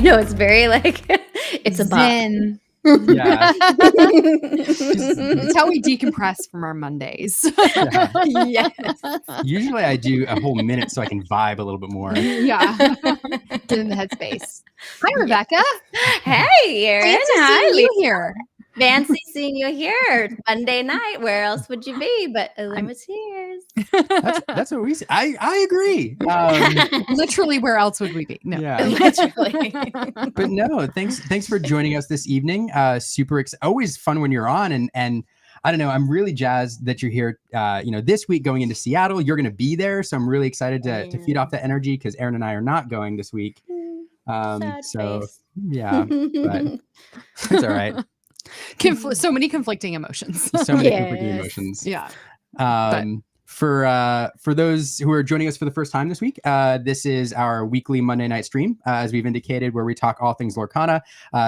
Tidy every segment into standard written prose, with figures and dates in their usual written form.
know. It's very like it's a Zen. Yeah. It's how we decompress from our Mondays. Yeah. Yes. Usually I do a whole minute so I can vibe a little bit more. Yeah. Get in the headspace. Hi, Rebecca. Hey, Erin. Fancy Hi, seeing you Lisa. here. Fancy seeing you here Monday night. Where else would you be but Tears? That's what we say. I agree. Literally, where else would we be? No. Yeah. Literally. But no, thanks for joining us this evening. Super always fun when you're on, and I don't know, I'm really jazzed that you're here. This week going into Seattle, you're going to be there, so I'm really excited to feed off that energy because Erin and I are not going this week. Sad face. Yeah, but it's all right. So many conflicting emotions. So many Yes. conflicting emotions. Yeah. For those who are joining us for the first time this week, this is our weekly Monday night stream, as we've indicated, where we talk all things Lorcana,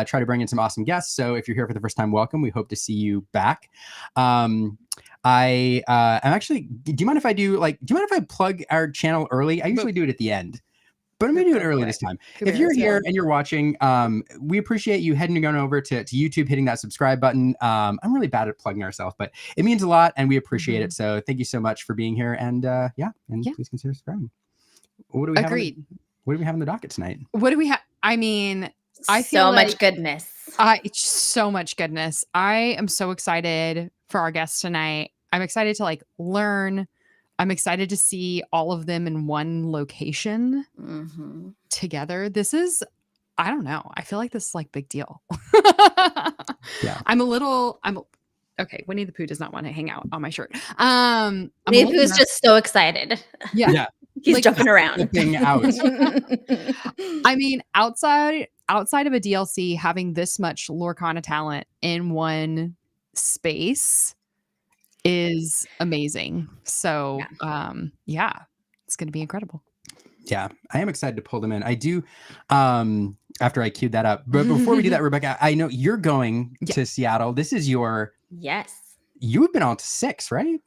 try to bring in some awesome guests. So if you're here for the first time, welcome. We hope to see you back. I'm actually, do you mind if I plug our channel early? I usually do it at the end, but I'm going to do it early this time. If you're here and you're watching, we appreciate you heading on over to YouTube, hitting that subscribe button. I'm really bad at plugging ourselves, but it means a lot and we appreciate it. So thank you so much for being here. And please consider subscribing. What do we Agreed. What do we have on the docket tonight? What do we have? I mean, I feel so like much goodness. So much goodness. I am so excited for our guests tonight. I'm excited to learn. I'm excited to see all of them in one location together. This is, I don't know. I feel like this is big deal. Yeah. Okay. Winnie the Pooh does not want to hang out on my shirt. Winnie the Pooh's just so excited. Yeah. He's jumping around. Out. I mean, outside of a DLC, having this much Lorcana talent in one space is amazing. So it's going to be incredible. Yeah, I am excited to pull them in. I do, after I queued that up. But before we do that, Rebecca, I know you're going to Seattle. This is Yes. You've been on to 6, right?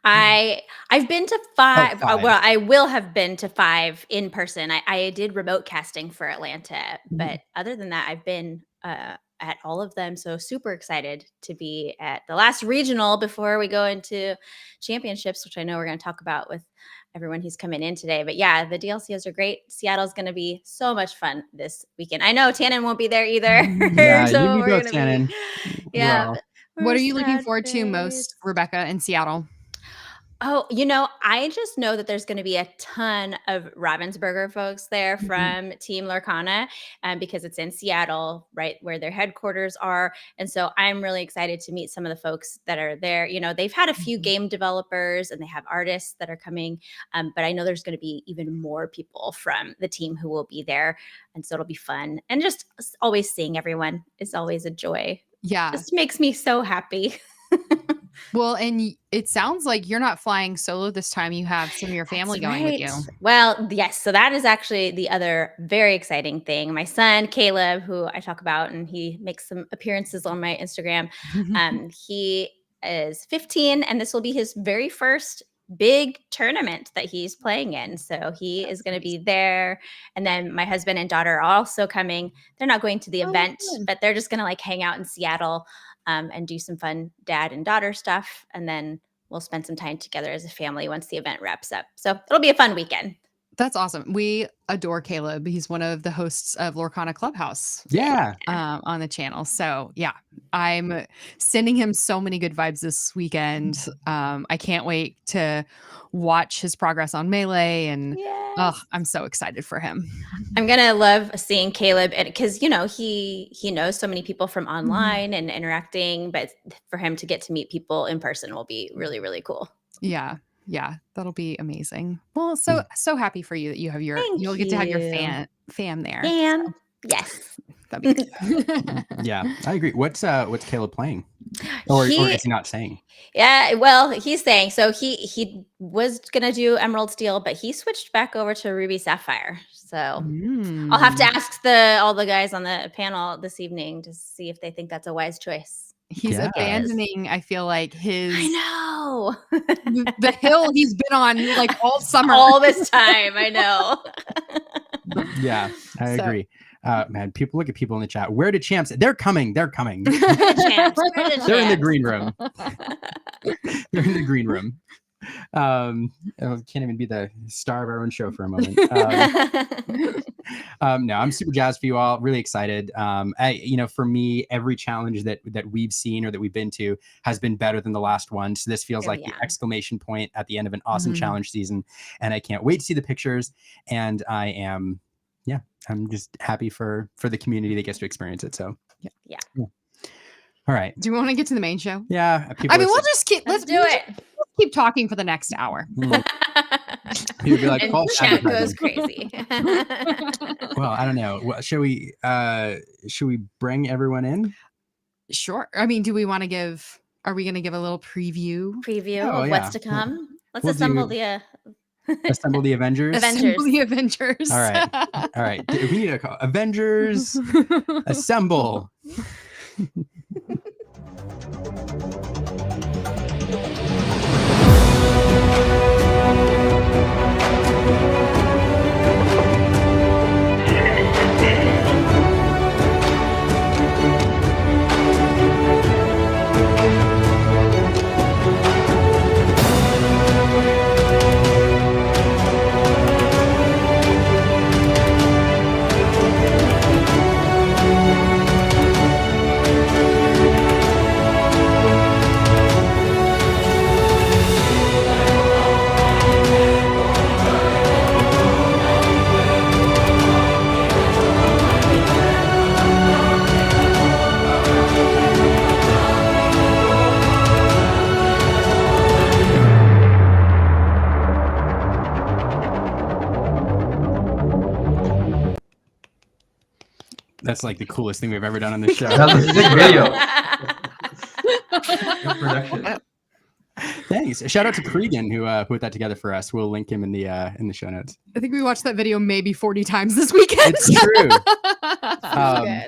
I've been to 5. Oh, 5. Well, I will have been to 5 in person. I did remote casting for Atlanta, but other than that, I've been at all of them. So super excited to be at the last regional before we go into championships, which I know we're going to talk about with everyone who's coming in today. But yeah, the DLCs are great. Seattle's going to be so much fun this weekend. I know Tannen won't be there either. Yeah, so you can go, Tannen. Yeah. What are you looking forward to most, Rebecca, in Seattle? Oh, I just know that there's going to be a ton of Ravensburger folks there from Team Lorcana because it's in Seattle, right where their headquarters are. And so I'm really excited to meet some of the folks that are there. They've had a few game developers and they have artists that are coming, but I know there's going to be even more people from the team who will be there. And so it'll be fun. And just always seeing everyone is always a joy. Yeah. Just makes me so happy. Well, and it sounds like you're not flying solo this time. You have some of your family going with you. Well, yes. So that is actually the other very exciting thing. My son, Caleb, who I talk about, and he makes some appearances on my Instagram. He is 15, and this will be his very first big tournament that he's playing in. So he is going to be there. And then my husband and daughter are also coming. They're not going to the event, but they're just going to hang out in Seattle and do some fun dad and daughter stuff. And then we'll spend some time together as a family once the event wraps up. So it'll be a fun weekend. That's awesome. We adore Caleb. He's one of the hosts of Lorcana Clubhouse. Yeah. On the channel. So yeah, I'm sending him so many good vibes this weekend. I can't wait to watch his progress on Melee, and I'm so excited for him. I'm gonna love seeing Caleb, because he knows so many people from online and interacting, but for him to get to meet people in person will be really, really cool. Yeah, that'll be amazing. Well, so happy for you that you have you'll get to have your fam there. Fam, yes, that'd be good. Yeah, I agree. What's Caleb playing? Or is he not saying? Yeah, well, he's saying so. He was gonna do Emerald Steel, but he switched back over to Ruby Sapphire. So I'll have to ask all the guys on the panel this evening to see if they think that's a wise choice. He's abandoning, I feel like, I know. the hill he's been on all summer. All this time, I know. Yeah, I agree. Man, people look at people in the chat. Where did champs? They're coming. They're coming. Champs. They're in the green room. They're in the green room. Oh, can't even be the star of our own show for a moment. No, I'm super jazzed for you all. Really excited. For me, every challenge that we've seen or that we've been to has been better than the last one. So this feels like the exclamation point at the end of an awesome challenge season, and I can't wait to see the pictures. And I'm just happy for the community that gets to experience it. So yeah. All right. Do we want to get to the main show? Yeah. We'll just keep. Let's do it. Let's keep talking for the next hour. People be like, and chat goes crazy. Well, I don't know. Should we bring everyone in? Sure. I mean, do we want to give? Are we going to give a little preview of what's to come? Let's assemble the Avengers. Assemble the Avengers. All right. We need to call Avengers assemble. That's like the coolest thing we've ever done on this show. That was a sick video. Good production. Thanks. Shout out to Cregan who put that together for us. We'll link him in the show notes. I think we watched that video maybe 40 times this weekend. It's true.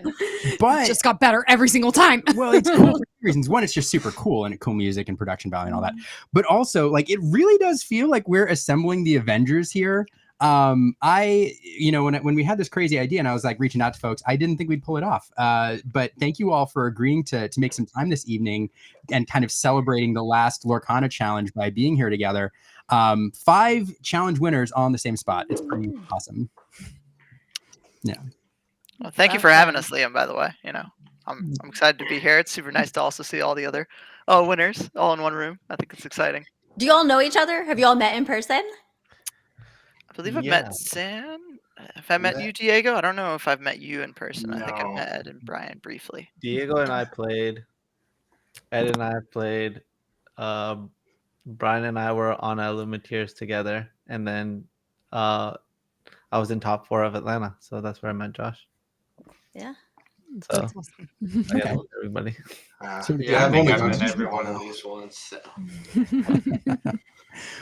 good. But it just got better every single time. Well, it's cool for two reasons. One, it's just super cool and cool music and production value and all that. But also, like, it really does feel like we're assembling the Avengers here. When we had this crazy idea and I was like reaching out to folks, I didn't think we'd pull it off. But thank you all for agreeing to make some time this evening and kind of celebrating the last Lorcana challenge by being here together. 5 challenge winners all in the same spot. It's pretty awesome. Yeah. Well, thank you for having us, Liam, by the way. I'm excited to be here. It's super nice to also see all the other winners all in one room. I think it's exciting. Do you all know each other? Have you all met in person? I believe I've met Sam. Have I met you, Diego? I don't know if I've met you in person. No. I think I met Ed and Brian briefly. Diego and I played. Ed and I played. Brian and I were on Illumiteers together. And then I was in top 4 of Atlanta. So that's where I met Josh. Yeah. So I got everybody. I think I've met every one of these ones. So.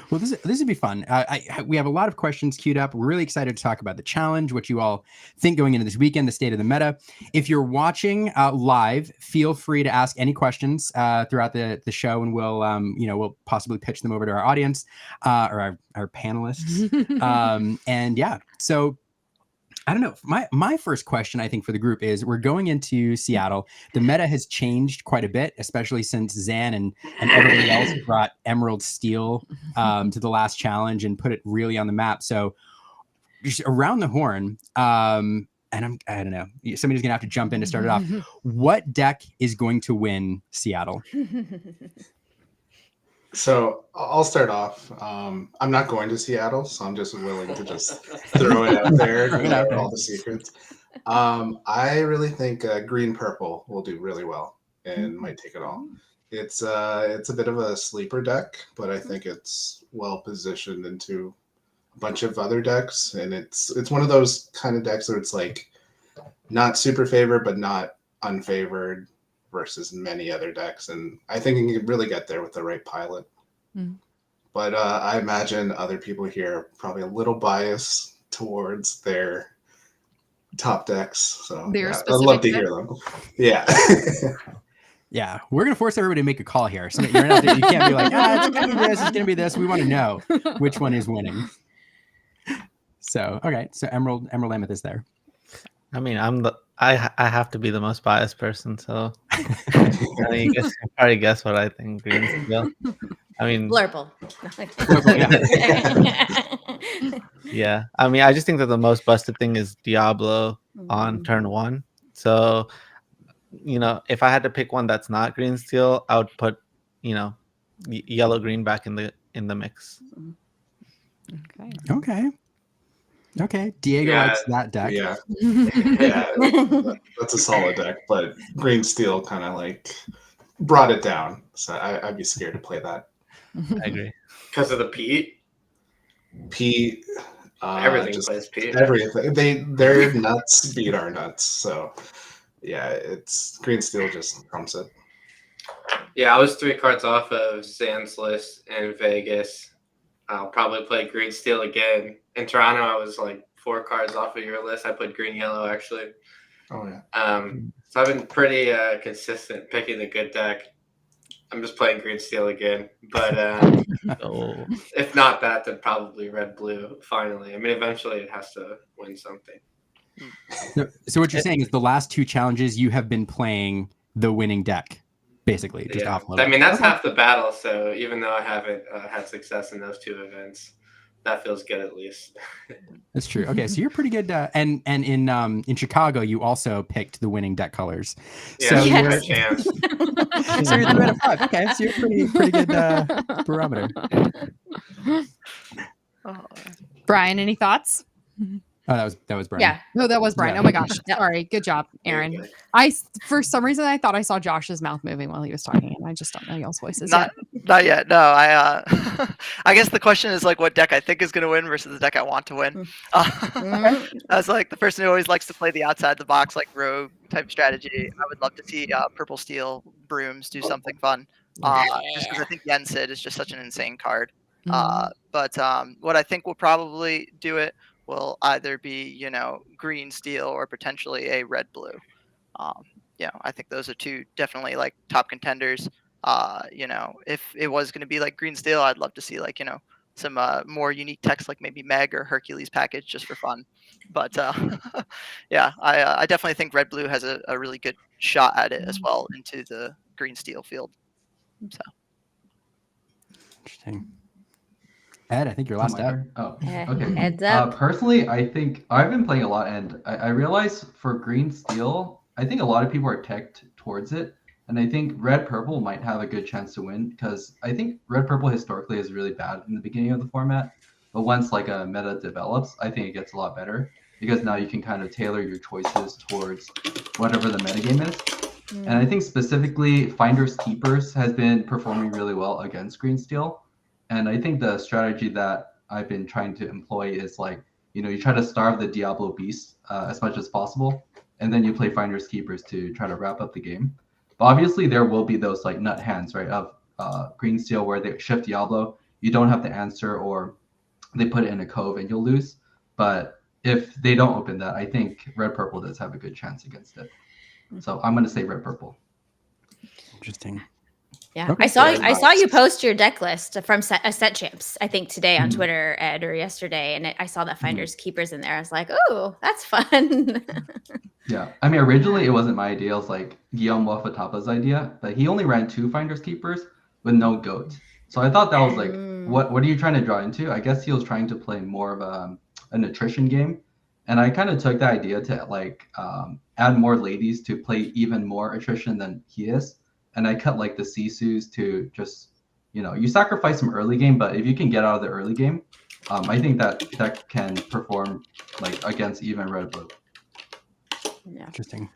Well, this would be fun. We have a lot of questions queued up. We're really excited to talk about the challenge, what you all think going into this weekend, the state of the meta. If you're watching live, feel free to ask any questions throughout the show, and we'll possibly pitch them over to our audience or our panelists. So I don't know. My first question, I think, for the group is we're going into Seattle. The meta has changed quite a bit, especially since Zan and everybody else brought Emerald Steel to the last challenge and put it really on the map. So just around the horn, and I don't know, somebody's gonna have to jump in to start it off. What deck is going to win Seattle? So I'll start off. I'm not going to Seattle, so I'm just willing to just throw it out there and all the secrets. I really think green purple will do really well and might take it all. It's a bit of a sleeper deck, but I think it's well positioned into a bunch of other decks, and it's one of those kind of decks where it's like not super favored but not unfavored versus many other decks, and I think you can really get there with the right pilot. But I imagine other people here are probably a little biased towards their top decks, so I'd love to hear them. Yeah. Yeah, we're gonna force everybody to make a call here. So you're not, you can't be like, it's gonna be this, it's gonna be this. We want to know which one is winning. So okay, so Emerald Amethyst there. I mean, I have to be the most biased person, so I mean, you guys can probably guess what I think. Green Steel. I mean, Blurple. yeah. I mean, I just think that the most busted thing is Diablo on turn 1. So, if I had to pick one that's not Green Steel, I would put, yellow green back in the mix. Okay. Diego likes that deck. Yeah. That's a solid deck, but Green Steel kind of like brought it down. So I'd be scared to play that. I agree. Because of the Pete? Pete. Everything plays Pete. Everything. Their nuts beat our nuts. So yeah, it's Green Steel just trumps it. Yeah, I was 3 cards off of Zan's list in Vegas. I'll probably play Green Steel again. In Toronto, I was like 4 cards off of your list. I played Green Yellow actually. Oh yeah. So I've been pretty consistent picking a good deck. I'm just playing Green Steel again, but if not that, then probably Red Blue. Finally, I mean, eventually it has to win something. So what you're saying is the last 2 challenges you have been playing the winning deck, basically, just offloading. I mean, that's half the battle. So even though I haven't had success in those 2 events, that feels good at least. That's true. Okay, so you're pretty good. And in Chicago, you also picked the winning deck colors. Yeah, so you're you're a chance. So you're 3 out of 5. Okay, so you're pretty good barometer. Brian, any thoughts? Oh, that was Brian. Yeah. No, that was Brian. Yeah. Oh my gosh. Yep. Sorry. Good job, Aaron. For some reason, I thought I saw Josh's mouth moving while he was talking, and I just don't know y'all's voices yet. Not yet. No, I I guess the question is like what deck I think is going to win versus the deck I want to win. I was like the person who always likes to play the outside the box like rogue type strategy. I would love to see Purple Steel Brooms do something fun. Just because I think Yensid is just such an insane card. But what I think will probably do it will either be, Green Steel or potentially a Red Blue. I think those are 2 definitely like top contenders. If it was going to be like Green Steel, I'd love to see like, some more unique text like maybe Meg or Hercules package just for fun. But I definitely think Red Blue has a really good shot at it as well into the Green Steel field. So Interesting. Ed, I think you're last up. Oh, okay. Ed's up. Personally, I think I've been playing a lot, and I realize for Green Steel, I think a lot of people are teched towards it, and I think Red Purple might have a good chance to win because I think Red Purple historically is really bad in the beginning of the format, but once like a meta develops, I think it gets a lot better because now you can kind of tailor your choices towards whatever the metagame is. And I think specifically Finders Keepers has been performing really well against Green Steel. And I think the strategy that I've been trying to employ is like, you try to starve the Diablo beast as much as possible, and then you play Finders Keepers to try to wrap up the game. But obviously there will be those like nut hands, right, of Green Steel where they shift Diablo, you don't have the answer, or they put it in a cove and you'll lose. But if they don't open that, I think Red Purple does have a good chance against it. So I'm going to say Red Purple. Interesting. Yeah, Okay. I saw you post your deck list from Set Champs, I think today on Twitter, Ed, or yesterday, and I saw that Finders Keepers in there. I was like, oh, that's fun. Yeah, I mean, originally it wasn't my idea. It was like Guillaume Wafatapa's idea, but he only ran 2 Finders Keepers with no goat. So I thought that was like, what are you trying to draw into? I guess he was trying to play more of an attrition game, and I kind of took the idea to like add more ladies to play even more attrition than he is. And I cut like the Sisus to just, you sacrifice some early game, but if you can get out of the early game, I think that can perform like against even Red Blue. Yeah. Interesting.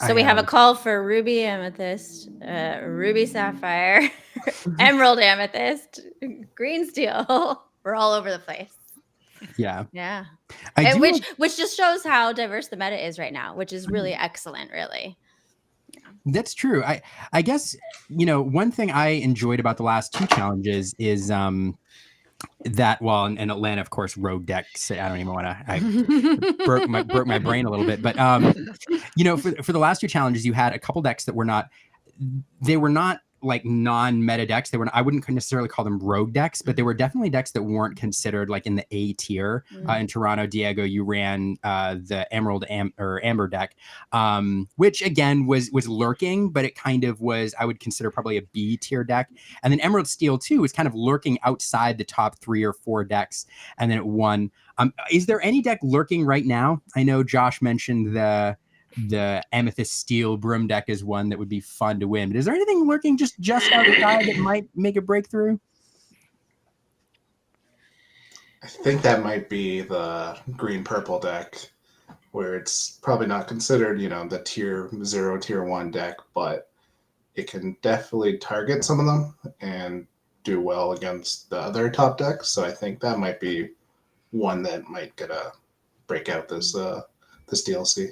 So we have a call for Ruby Amethyst, Ruby Sapphire, Emerald Amethyst, Green Steel. We're all over the place. Yeah. Yeah. And which just shows how diverse the meta is right now, which is really excellent, really. That's true. I guess, one thing I enjoyed about the last 2 challenges is that, well, in Atlanta, of course, rogue decks. I don't even want to, I broke my brain a little bit. But, for the last 2 challenges, you had a couple decks that were not like non-meta decks. I wouldn't necessarily call them rogue decks, but they were definitely decks that weren't considered like in the A tier. In Toronto, Diego, you ran the Amber deck, which again was lurking, but it kind of was, I would consider probably a B tier deck. And then Emerald Steel too was kind of lurking outside the top 3 or 4 decks, and then it won. Is there any deck lurking right now? I know Josh mentioned the Amethyst Steel Broom deck is one that would be fun to win. But is there anything lurking just outside that might make a breakthrough? I think that might be the green purple deck, where it's probably not considered, the tier 0, tier 1 deck, but it can definitely target some of them and do well against the other top decks. So I think that might be one that might get a break out this DLC.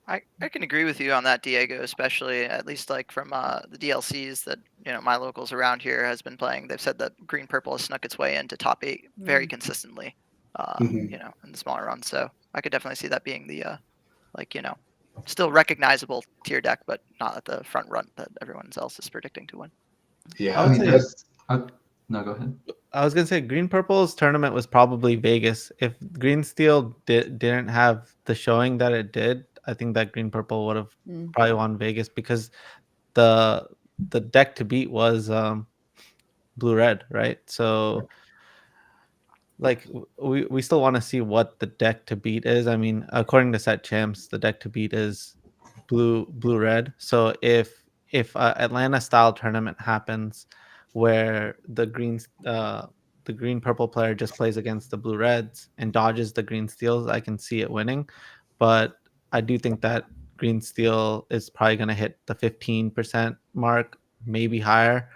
I can agree with you on that, Diego, especially at least like from the DLCs that my locals around here has been playing. They've said that green purple has snuck its way into top 8 very consistently, in the smaller runs. So I could definitely see that being the still recognizable tier deck, but not at the front run that everyone else is predicting to win. Yeah, I mean, no, go ahead. I was gonna say green purple's tournament was probably Vegas. If green steel didn't have the showing that it did, I think that green purple would have probably won Vegas, because the deck to beat was blue red, right? So like we still want to see what the deck to beat is. I mean, according to set champs, the deck to beat is blue red. So if Atlanta style tournament happens where the green purple player just plays against the blue reds and dodges the green steels, I can see it winning. But I do think that green steel is probably going to hit the 15% mark, maybe higher.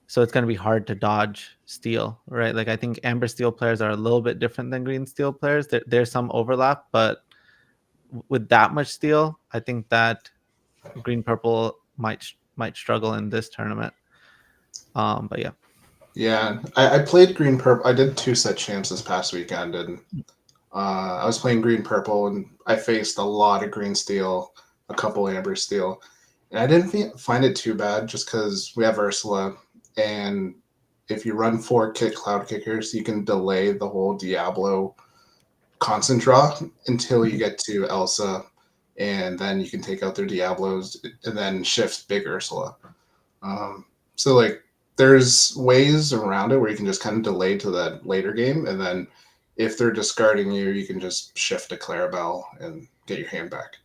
So it's going to be hard to dodge steel, right? Like I think amber steel players are a little bit different than green steel players. There's some overlap, but with that much steel, I think that green purple might struggle in this tournament. But yeah. Yeah, I played green purple. I did 2 set champs this past weekend, and I was playing green purple, and I faced a lot of green steel, a couple amber steel, and I didn't find it too bad, just because we have Ursula, and if you run 4 cloud kickers, you can delay the whole Diablo constant draw until you get to Elsa, and then you can take out their Diablos and then shift big Ursula. So like, there's ways around it where you can just kind of delay to that later game, and then if they're discarding you, you can just shift to Clarabelle and get your hand back.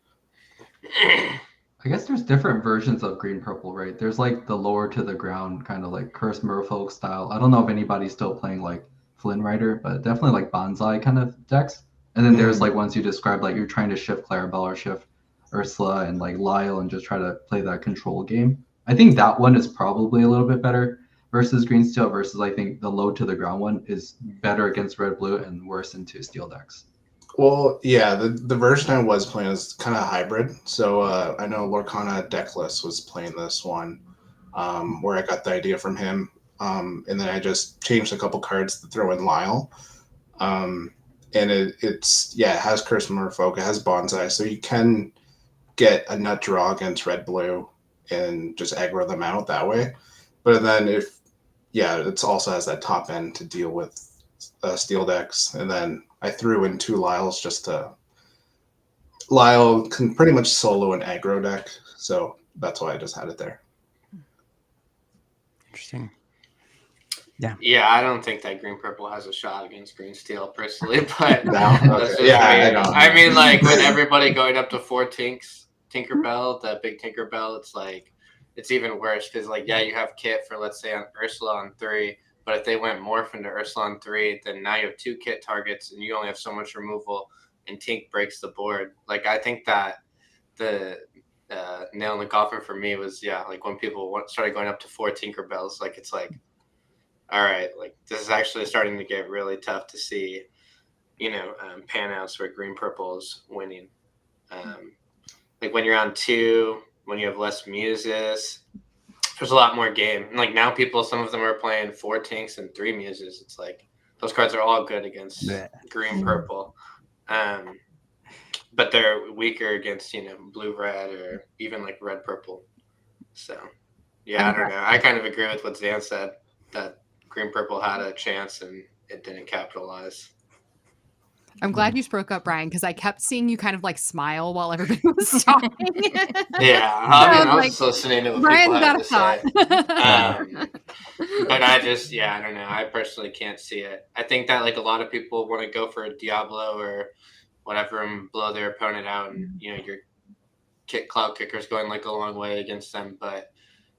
I guess there's different versions of green purple, right? There's like the lower to the ground kind of like Curse Merfolk style. I don't know if anybody's still playing like Flynn Rider, but definitely like Bonsai kind of decks. And then there's like ones you described, like you're trying to shift Clarabelle or shift Ursula and like Lyle and just try to play that control game. I think that one is probably a little bit better versus green steel, versus I think the low to the ground one is better against red blue and worse into steel decks. Well, yeah, the version I was playing is kind of hybrid. So I know Lorcana Deckless was playing this one, where I got the idea from him, and then I just changed a couple cards to throw in Lyle. And it has Curse Merfolk, it has Bonsai, so you can get a nut draw against red blue and just aggro them out that way. But then it also has that top end to deal with steel decks, and then I threw in 2 Lyles Lyle can pretty much solo an aggro deck, so that's why I just had it there. Interesting. Yeah, I don't think that green purple has a shot against green steel personally, but No? that's Okay. just I me. know. I mean, like with everybody going up to 4 Tinkerbell, the big Tinkerbell, it's like it's even worse because like you have Kit for, let's say, on Ursula on 3, but if they went morph into Ursula on 3, then now you have 2 Kit targets and you only have so much removal, and Tink breaks the board. Like I think that the nail in the coffin for me was like when people started going up to 4 Tinkerbells, like it's like, all right, like this is actually starting to get really tough to see, pan outs where green purple is winning. Like when you're on 2, when you have less muses, there's a lot more game. And like now some of them are playing 4 Tinks and 3 muses. It's like those cards are all good against green purple. But they're weaker against, blue red or even like red purple. So Yeah, I don't know. I kind of agree with what Zan said, that green purple had a chance and it didn't capitalize. I'm glad you spoke up, Brian, because I kept seeing you kind of like smile while everybody was talking. Yeah, I was just listening to what Brian's people had to got say. But I don't know. I personally can't see it. I think that like a lot of people want to go for a Diablo or whatever and blow their opponent out, and your cloud kicker's going like a long way against them. But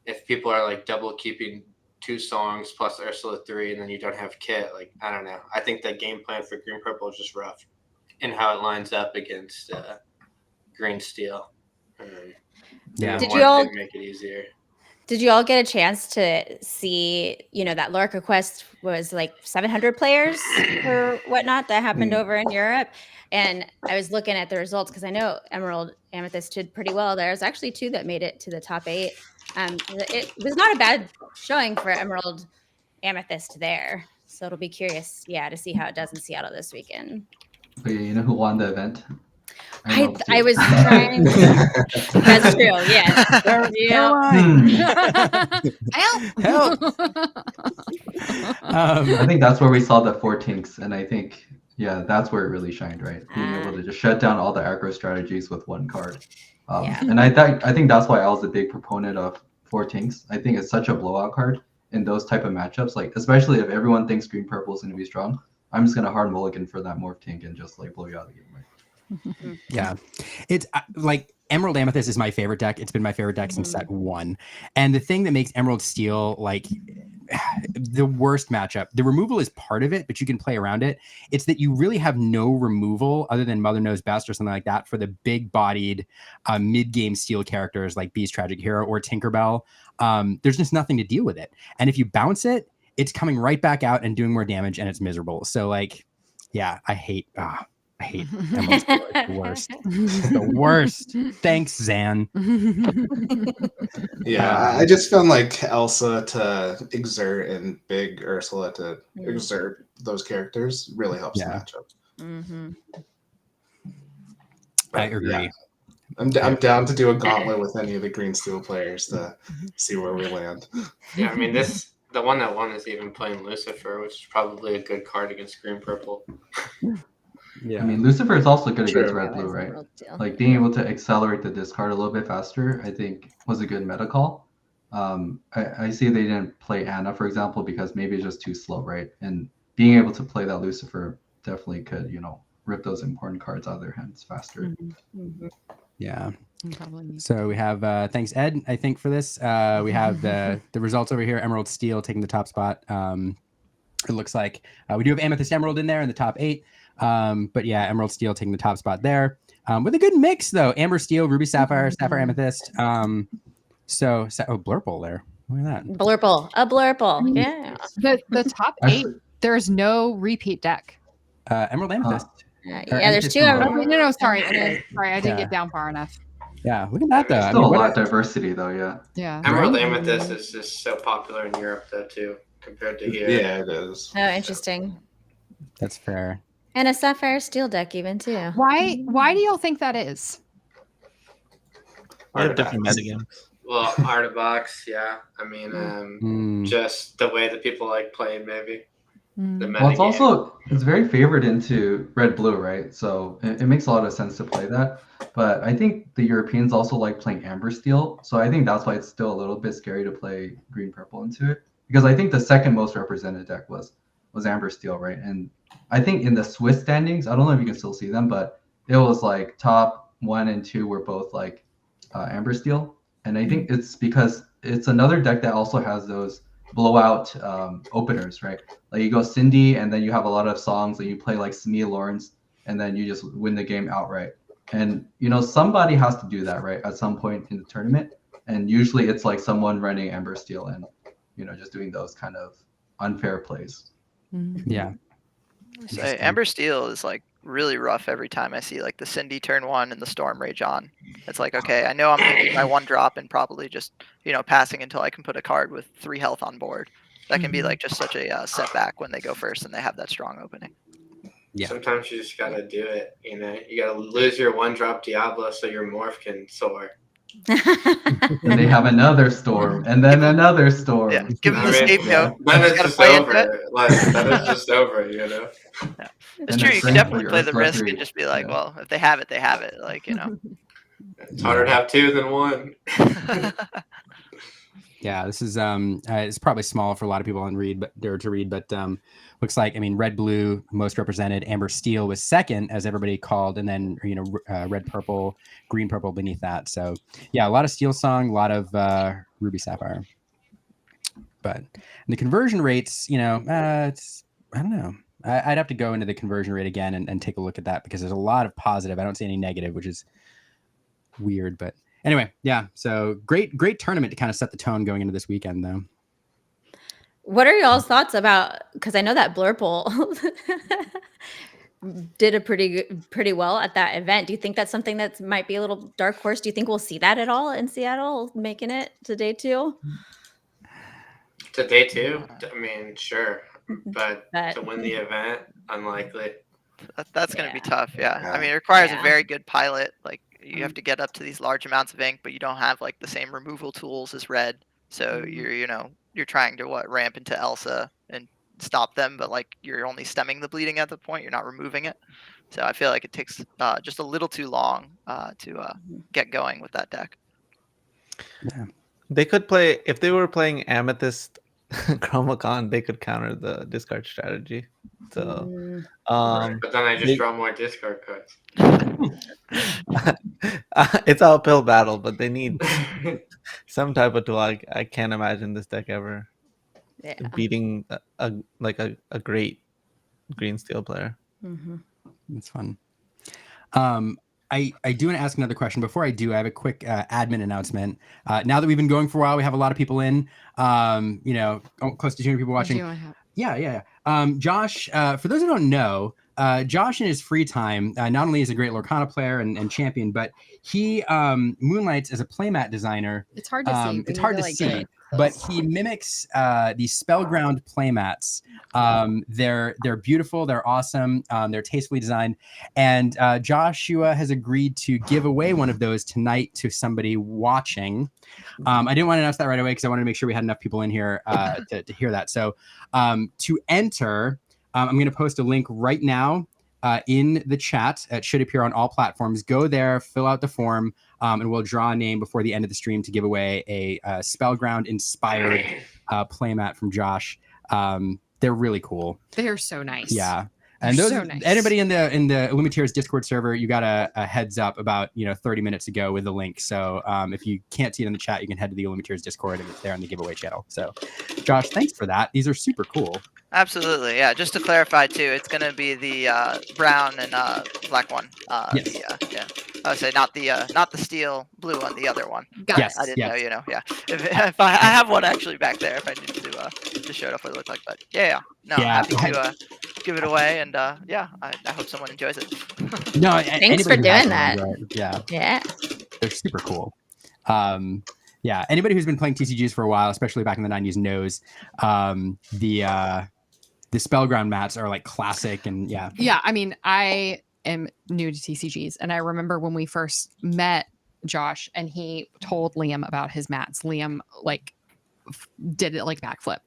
if people are like double keeping 2 songs plus Ursula 3 and then you don't have kit, like I don't know. I think the game plan for green purple is just rough in how it lines up against green steel. Did you all make it easier? Did you all get a chance to see, that Lorca Quest was like 700 players or whatnot that happened over in Europe? And I was looking at the results because I know Emerald Amethyst did pretty well. There's actually 2 that made it to the top 8. It was not a bad showing for Emerald Amethyst there. So it'll be curious, to see how it does in Seattle this weekend. But you know who won the event? I was trying. That's true. Yeah. Help! I think that's where we saw the 4 tinks, and I think that's where it really shined, right? Being able to just shut down all the aggro strategies with 1 card. And I think that's why I was a big proponent of 4 tinks. I think it's such a blowout card in those type of matchups. Like especially if everyone thinks green purple is going to be strong, I'm just gonna hard mulligan for that morph tink and just like blow you out of the game. Right? Yeah, it's like Emerald Amethyst is my favorite deck. It's been my favorite deck since set 1. And the thing that makes Emerald Steel like the worst matchup, the removal is part of it, but you can play around it. It's that you really have no removal other than Mother Knows Best or something like that for the big-bodied mid-game steel characters like Beast Tragic Hero or Tinkerbell. There's just nothing to deal with it. And if you bounce it, it's coming right back out and doing more damage, and it's miserable. So like, yeah, I hate Emerald Steel. It's the worst. It's the worst. Thanks, Zan. Yeah, I just found like Elsa to exert and Big Ursula to exert those characters really helps the matchup. Mm-hmm. I agree. Yeah. I'm down to do a gauntlet with any of the green steel players to see where we land. Yeah, I mean the one that won is even playing Lucifer, which is probably a good card against green purple. Yeah, I mean Lucifer is also good against red blue, right? Like being able to accelerate the discard a little bit faster, I think was a good meta call. I see they didn't play Anna, for example, because maybe it's just too slow, right? And being able to play that Lucifer definitely could, rip those important cards out of their hands faster. Mm-hmm. Yeah. So we have thanks Ed, I think, for this. We have the results over here. Emerald Steel taking the top spot. It looks like we do have Amethyst Emerald in there in the top 8. But yeah, Emerald Steel taking the top spot there. With a good mix though. Amber Steel, Ruby Sapphire, Sapphire Amethyst. Blurple there. Look at that. Blurple. Yeah. The top 8, there's no repeat deck. Emerald Amethyst. There's 2 Emerald. No, sorry. I didn't get down far enough. Yeah, look at that though. Still a lot of diversity though, Yeah. Emerald Amethyst is just so popular in Europe though too, compared to here. Yeah, it is. Oh, interesting. That's fair. And a Sapphire Steel deck even too. Why do y'all think that is? We have different metagames. Well, Art of Box, yeah. I mean, just the way that people like playing, maybe. Well, it's very favored into red blue, right? So it makes a lot of sense to play that. But I think the Europeans also like playing Amber Steel. So I think that's why it's still a little bit scary to play green purple into it. Because I think the second most represented deck was Amber Steel, right? And I think in the Swiss standings, I don't know if you can still see them, but it was like top 1 and 2 were both like Amber Steel. And I think it's because it's another deck that also has those blowout openers, right? Like you go Cindy, and then you have a lot of songs that you play like Smee Lawrence, and then you just win the game outright. And somebody has to do that, right? At some point in the tournament. And usually it's like someone running Amber Steel and just doing those kind of unfair plays. Yeah. So Amber Steel is like really rough every time I see like the Cindy turn 1 and the Storm Rage on. It's like, okay, I know I'm thinking my 1 drop and probably just passing until I can put a card with 3 health on board. That can be like just such a setback when they go first and they have that strong opening. Yeah. Sometimes you just gotta do it. You gotta lose your 1-drop Diablo so your morph can soar. Then they have another storm, and then another storm. Yeah, give them the I mean, scapegoat. Then You it's gotta just play into it. over. Like then it's just over, you know. It's And true. the You can strength definitely for play your the risk sorcery, and just be like, yeah. well, if they have it, they have it. Like, you know. It's harder to have two than one. Yeah, this is it's probably small for a lot of people to read, but looks like, I mean, red blue most represented, amber steel was second, as everybody called, and then red purple, green purple beneath that. So yeah, a lot of steel song, a lot of ruby sapphire. But the conversion rates, it's, I don't know. I'd have to go into the conversion rate again and take a look at that, because there's a lot of positive. I don't see any negative, which is weird, but anyway, yeah. So great tournament to kind of set the tone going into this weekend, though. What are y'all's thoughts about? Because I know that Blurple did a pretty well at that event. Do you think that's something that might be a little dark horse? Do you think we'll see that at all in Seattle, making it to day 2? To day 2, I mean, sure, but to win the event, unlikely. That's going to be tough. Yeah. I mean, it requires a very good pilot. Like, you have Mm. to get up to these large amounts of ink, but you don't have like the same removal tools as red. So you're trying to ramp into Elsa and stop them, but like you're only stemming the bleeding at the point. You're not removing it. So I feel like it takes just a little too long to get going with that deck. Yeah. They could play, if they were playing Amethyst Chromacon, they could counter the discard strategy. So Right. But then I just draw more discard cards. It's an uphill battle, but they need some type of tool. I can't imagine this deck ever beating a great green steel player. Mm-hmm. That's fun. I do want to ask another question. Before I do, I have a quick admin announcement. Now that we've been going for a while, we have a lot of people in, close to 200 people watching. Yeah. Josh, for those who don't know, Josh in his free time, not only is a great Lorcana player and champion, but he moonlights as a playmat designer. It's hard to see. It's hard to see, but he mimics these spellground playmats. They're beautiful. They're awesome. They're tastefully designed. And Joshua has agreed to give away one of those tonight to somebody watching. I didn't want to announce that right away because I wanted to make sure we had enough people in here to hear that. So to enter, I'm going to post a link right now in the chat. It should appear on all platforms. Go there, fill out the form, and we'll draw a name before the end of the stream to give away a Spellground inspired playmat from Josh. They're really cool. They're so nice. Yeah. And those, so nice. Anybody in the Illumiteers Discord server, you got a heads up about 30 minutes ago with the link. So if you can't see it in the chat, you can head to the Illumiteers Discord and it's there on the giveaway channel. So, Josh, thanks for that. These are super cool. Absolutely, yeah. Just to clarify too, it's gonna be the brown and black one. Yes. Yeah. I would say not the steel blue one, the other one. Yes. I didn't know, yeah. If I have one actually back there, if I need to show it off what it looks like, but happy to give it away, and I hope someone enjoys it. No, thanks for doing that. Yeah, they're super cool. Yeah, anybody who's been playing TCGs for a while, especially back in the 90s, knows the Spellground mats are like classic, and yeah. I mean, I am new to TCGs, and I remember when we first met Josh and he told Liam about his mats. Liam did it like backflip.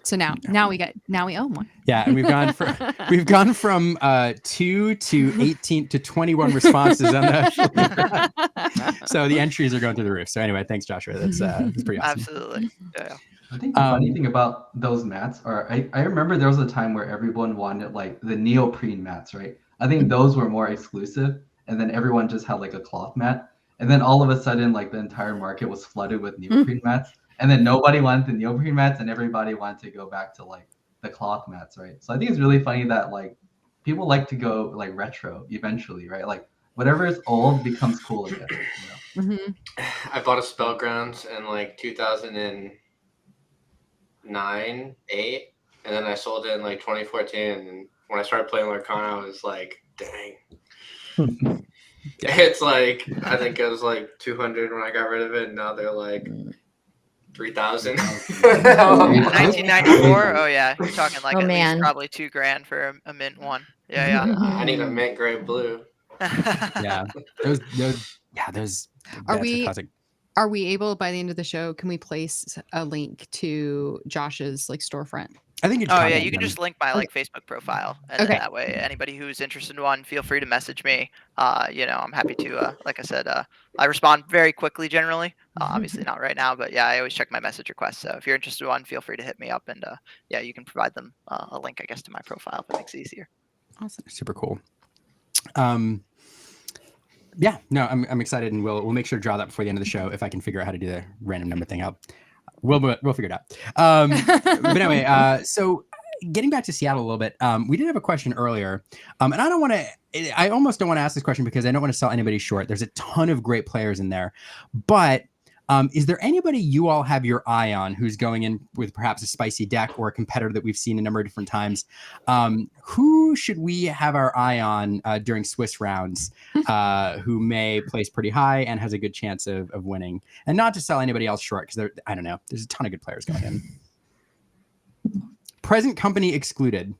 So now we own one. Yeah, and we've gone from 2 to 18 to 21 responses on that. So the entries are going through the roof. So anyway, thanks, Joshua. That's pretty awesome. Absolutely. Yeah. I think the funny thing about those mats are, I remember there was a time where everyone wanted like the neoprene mats, right? I think those were more exclusive, and then everyone just had like a cloth mat. And then all of a sudden, like the entire market was flooded with neoprene mats. And then nobody wanted the neoprene mats, and everybody wanted to go back to like the cloth mats, right? So I think it's really funny that like people like to go like retro eventually, right? Like whatever is old becomes cool again. Mm-hmm. I bought a Spellgrounds in like 2009, 8, and then I sold it in like 2014. And when I started playing Lorcana, I was like, dang. It's like, I think it was like 200 when I got rid of it, and now they're like 3,000. 1994. Oh yeah, you're talking like at least probably $2,000 for a mint one. Yeah. I need a mint gray blue. Yeah, those Yeah, those Are decks classic. Are we able by the end of the show? Can we place a link to Josh's like storefront? I think. Oh yeah, you can just link my like Facebook profile, and Okay. then that way anybody who's interested in one, feel free to message me. I'm happy to. Like I said, I respond very quickly generally. Obviously not right now, but yeah, I always check my message requests. So if you're interested in one, feel free to hit me up, and yeah, you can provide them a link, I guess, to my profile if it makes it easier. Awesome. Super cool. Yeah, no, I'm excited, and we'll make sure to draw that before the end of the show. If I can figure out how to do the random number thing, we'll figure it out. But anyway, so getting back to Seattle a little bit, we did have a question earlier, and I almost don't want to ask this question because I don't want to sell anybody short. There's a ton of great players in there, but is there anybody you all have your eye on who's going in with perhaps a spicy deck or a competitor that we've seen a number of different times? Who should we have our eye on during Swiss rounds who may place pretty high and has a good chance of winning? And not to sell anybody else short, because I don't know, there's a ton of good players going in. Present company excluded.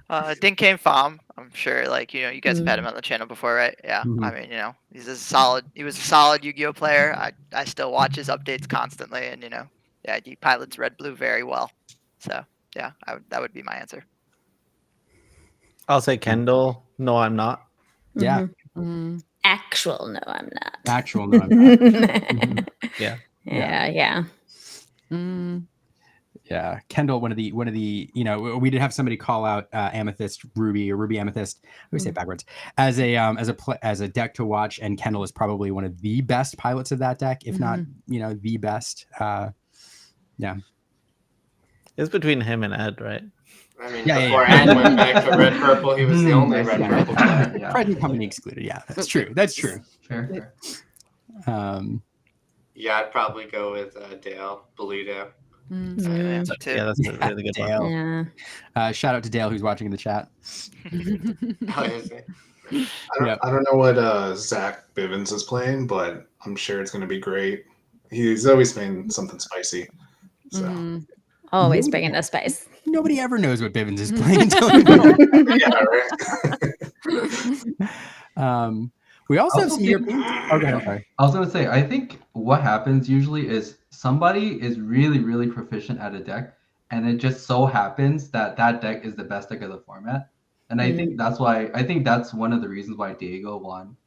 Dinkane Pham, I'm sure you guys have had him on the channel before, right? Yeah. Mhm. I mean, he was a solid Yu-Gi-Oh player. I still watch his updates constantly, and yeah, he pilots red blue very well. So yeah, that would be my answer. I'll say Kendall. No, I'm not. Yeah. Mm-hmm. Actual no, I'm not. Actual no, I'm not. Mhm. Yeah. Yeah. Mm. Yeah, Kendall, one of the we did have somebody call out Amethyst Ruby or Ruby Amethyst. I always say it backwards as a deck to watch, and Kendall is probably one of the best pilots of that deck, if not the best. Yeah, It's between him and Ed, right? I mean, before Ed went back to red purple, he was the only red purple player. Yeah. Present company excluded. Yeah, that's true. That's true. Fair. Yeah, I'd probably go with Dale Bolito. That's a good answer too. Yeah, that's a really good Dale. one. Yeah. Shout out to Dale, who's watching in the chat. How is he? I don't know what Zach Bivens is playing, but I'm sure it's going to be great. He's always playing something spicy. So Always bringing the spice. Nobody ever knows what Bivens is playing until yeah, right. We also have some European. Oh, go ahead. Sorry. I was going to say, I think what happens usually is somebody is really, really proficient at a deck, and it just so happens that that deck is the best deck of the format. And I think that's one of the reasons why Diego won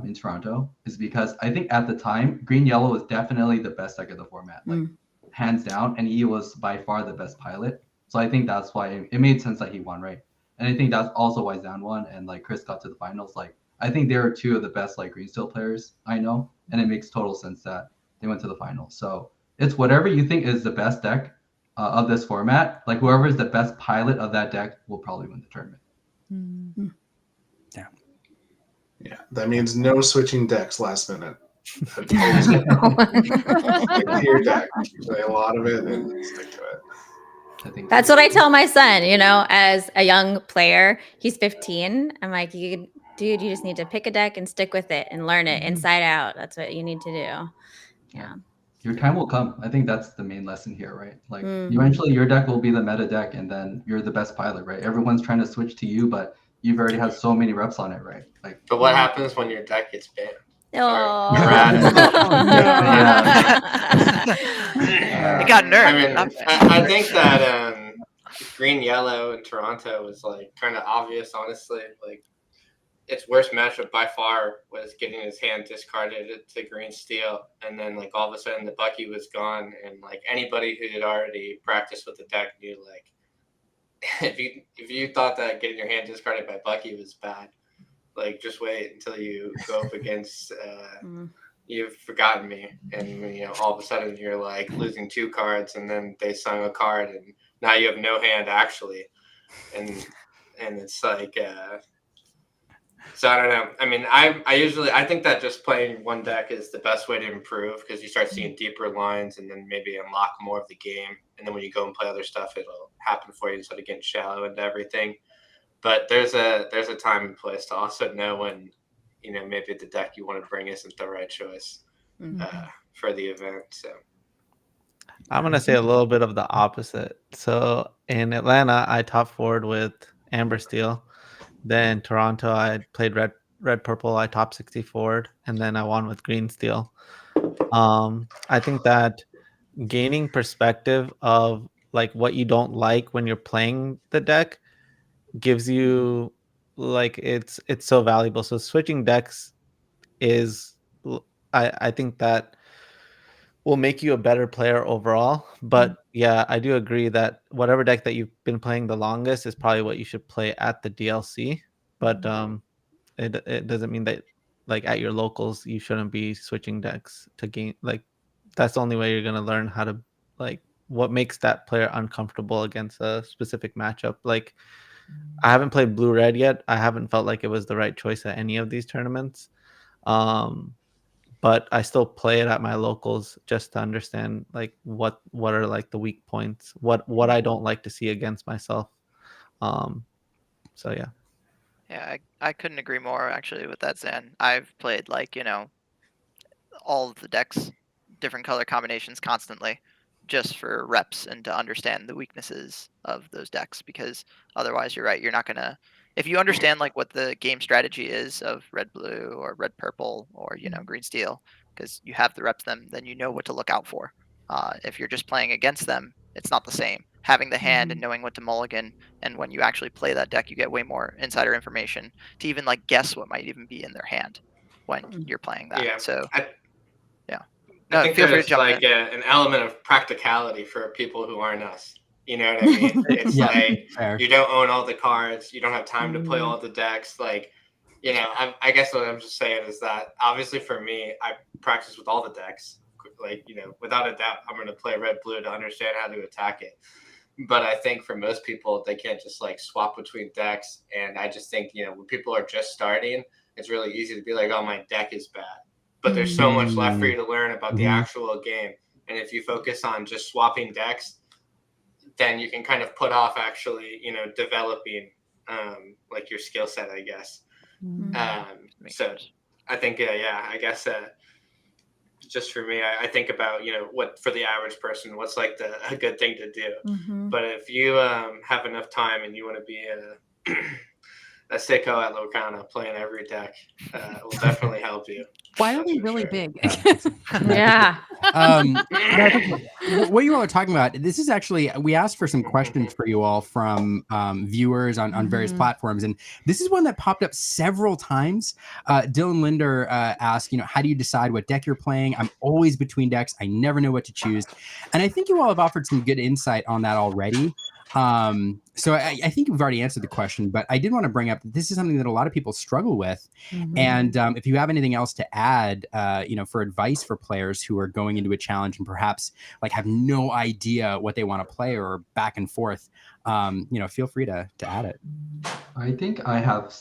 in Toronto, is because I think at the time, green-yellow was definitely the best deck of the format, like hands down, and he was by far the best pilot. So I think that's why it made sense that he won, right? And I think that's also why Zan won, and like Chris got to the finals. Like, I think they are two of the best like green steel players I know, and it makes total sense that they went to the finals. So it's whatever you think is the best deck of this format. Like whoever is the best pilot of that deck will probably win the tournament. Yeah, that means no switching decks last minute. Like your deck, play a lot of it and stick to it. I think That's what I tell my son, as a young player. He's 15. I'm like, dude, you just need to pick a deck and stick with it and learn it inside out. That's what you need to do. Yeah. Your time will come. I think that's the main lesson here, right? Like eventually your deck will be the meta deck, and then you're the best pilot, right? Everyone's trying to switch to you, but you've already had so many reps on it, right? Like, But what happens when your deck gets banned? Oh. It got nerfed. I mean, I think that green yellow in Toronto was like kind of obvious, honestly. Like its worst matchup by far was getting his hand discarded to green steel, and then like all of a sudden the Bucky was gone, and like anybody who had already practiced with the deck knew like if you thought that getting your hand discarded by Bucky was bad, like just wait until you go up against You've Forgotten Me, and all of a sudden you're like losing 2 cards, and then they sung a card, and now you have no hand actually, and it's like so I don't know. I mean, I think that just playing one deck is the best way to improve, because you start seeing deeper lines and then maybe unlock more of the game, and then when you go and play other stuff, it'll happen for you instead of getting shallow into everything. But there's a time and place to also know when maybe the deck you want to bring isn't the right choice for the event. So I'm gonna say a little bit of the opposite. So in Atlanta, I top forward with Amber Steel. Then Toronto, I played red purple, I top 64'd, and then I won with green steel. I think that gaining perspective of like what you don't like when you're playing the deck gives you like it's so valuable. So switching decks is I think that will make you a better player overall. But yeah, I do agree that whatever deck that you've been playing the longest is probably what you should play at the DLC. But it doesn't mean that like at your locals you shouldn't be switching decks to gain, like that's the only way you're going to learn how to like what makes that player uncomfortable against a specific matchup. Like I haven't played blue red yet. I haven't felt like it was the right choice at any of these tournaments. But I still play it at my locals just to understand like what are like the weak points, what I don't like to see against myself. So yeah. Yeah, I couldn't agree more actually with that, Zan. I've played like, all of the decks, different color combinations constantly, just for reps and to understand the weaknesses of those decks, because otherwise you're right, you're not gonna, if you understand like what the game strategy is of red blue or red purple or green steel, because you have the reps them, then you know what to look out for. If you're just playing against them, it's not the same. Having the hand and knowing what to mulligan, and when you actually play that deck, you get way more insider information to even like guess what might even be in their hand when you're playing that. Yeah. So I think feel free to there's jump like in. an element of practicality for people who aren't us. You know what I mean? It's Yeah, like fair. you don't own all the cards. You don't have time to play all the decks. Like, I guess what I'm just saying is that obviously for me, I practice with all the decks. Like, without a doubt, I'm going to play red blue to understand how to attack it. But I think for most people, they can't just like swap between decks. And I just think, when people are just starting, it's really easy to be like, oh, my deck is bad. But there's so much left for you to learn about the actual game. And if you focus on just swapping decks, then you can kind of put off actually, developing like your skill set, I guess. So I think, I guess just for me, I think about, what for the average person, what's like a good thing to do. But if you have enough time and you want to be a sicko at Lorcana playing every deck, will definitely help you. Why are we really big? Yeah. What you all are talking about, this is actually, we asked for some questions for you all from viewers on various platforms, and this is one that popped up several times. Dylan Linder asked, how do you decide what deck you're playing? I'm always between decks. I never know what to choose. And I think you all have offered some good insight on that already. So I think you've already answered the question, but I did want to bring up that this is something that a lot of people struggle with. And if you have anything else to add, for advice for players who are going into a challenge and perhaps like have no idea what they want to play or back and forth, feel free to add it. I think I have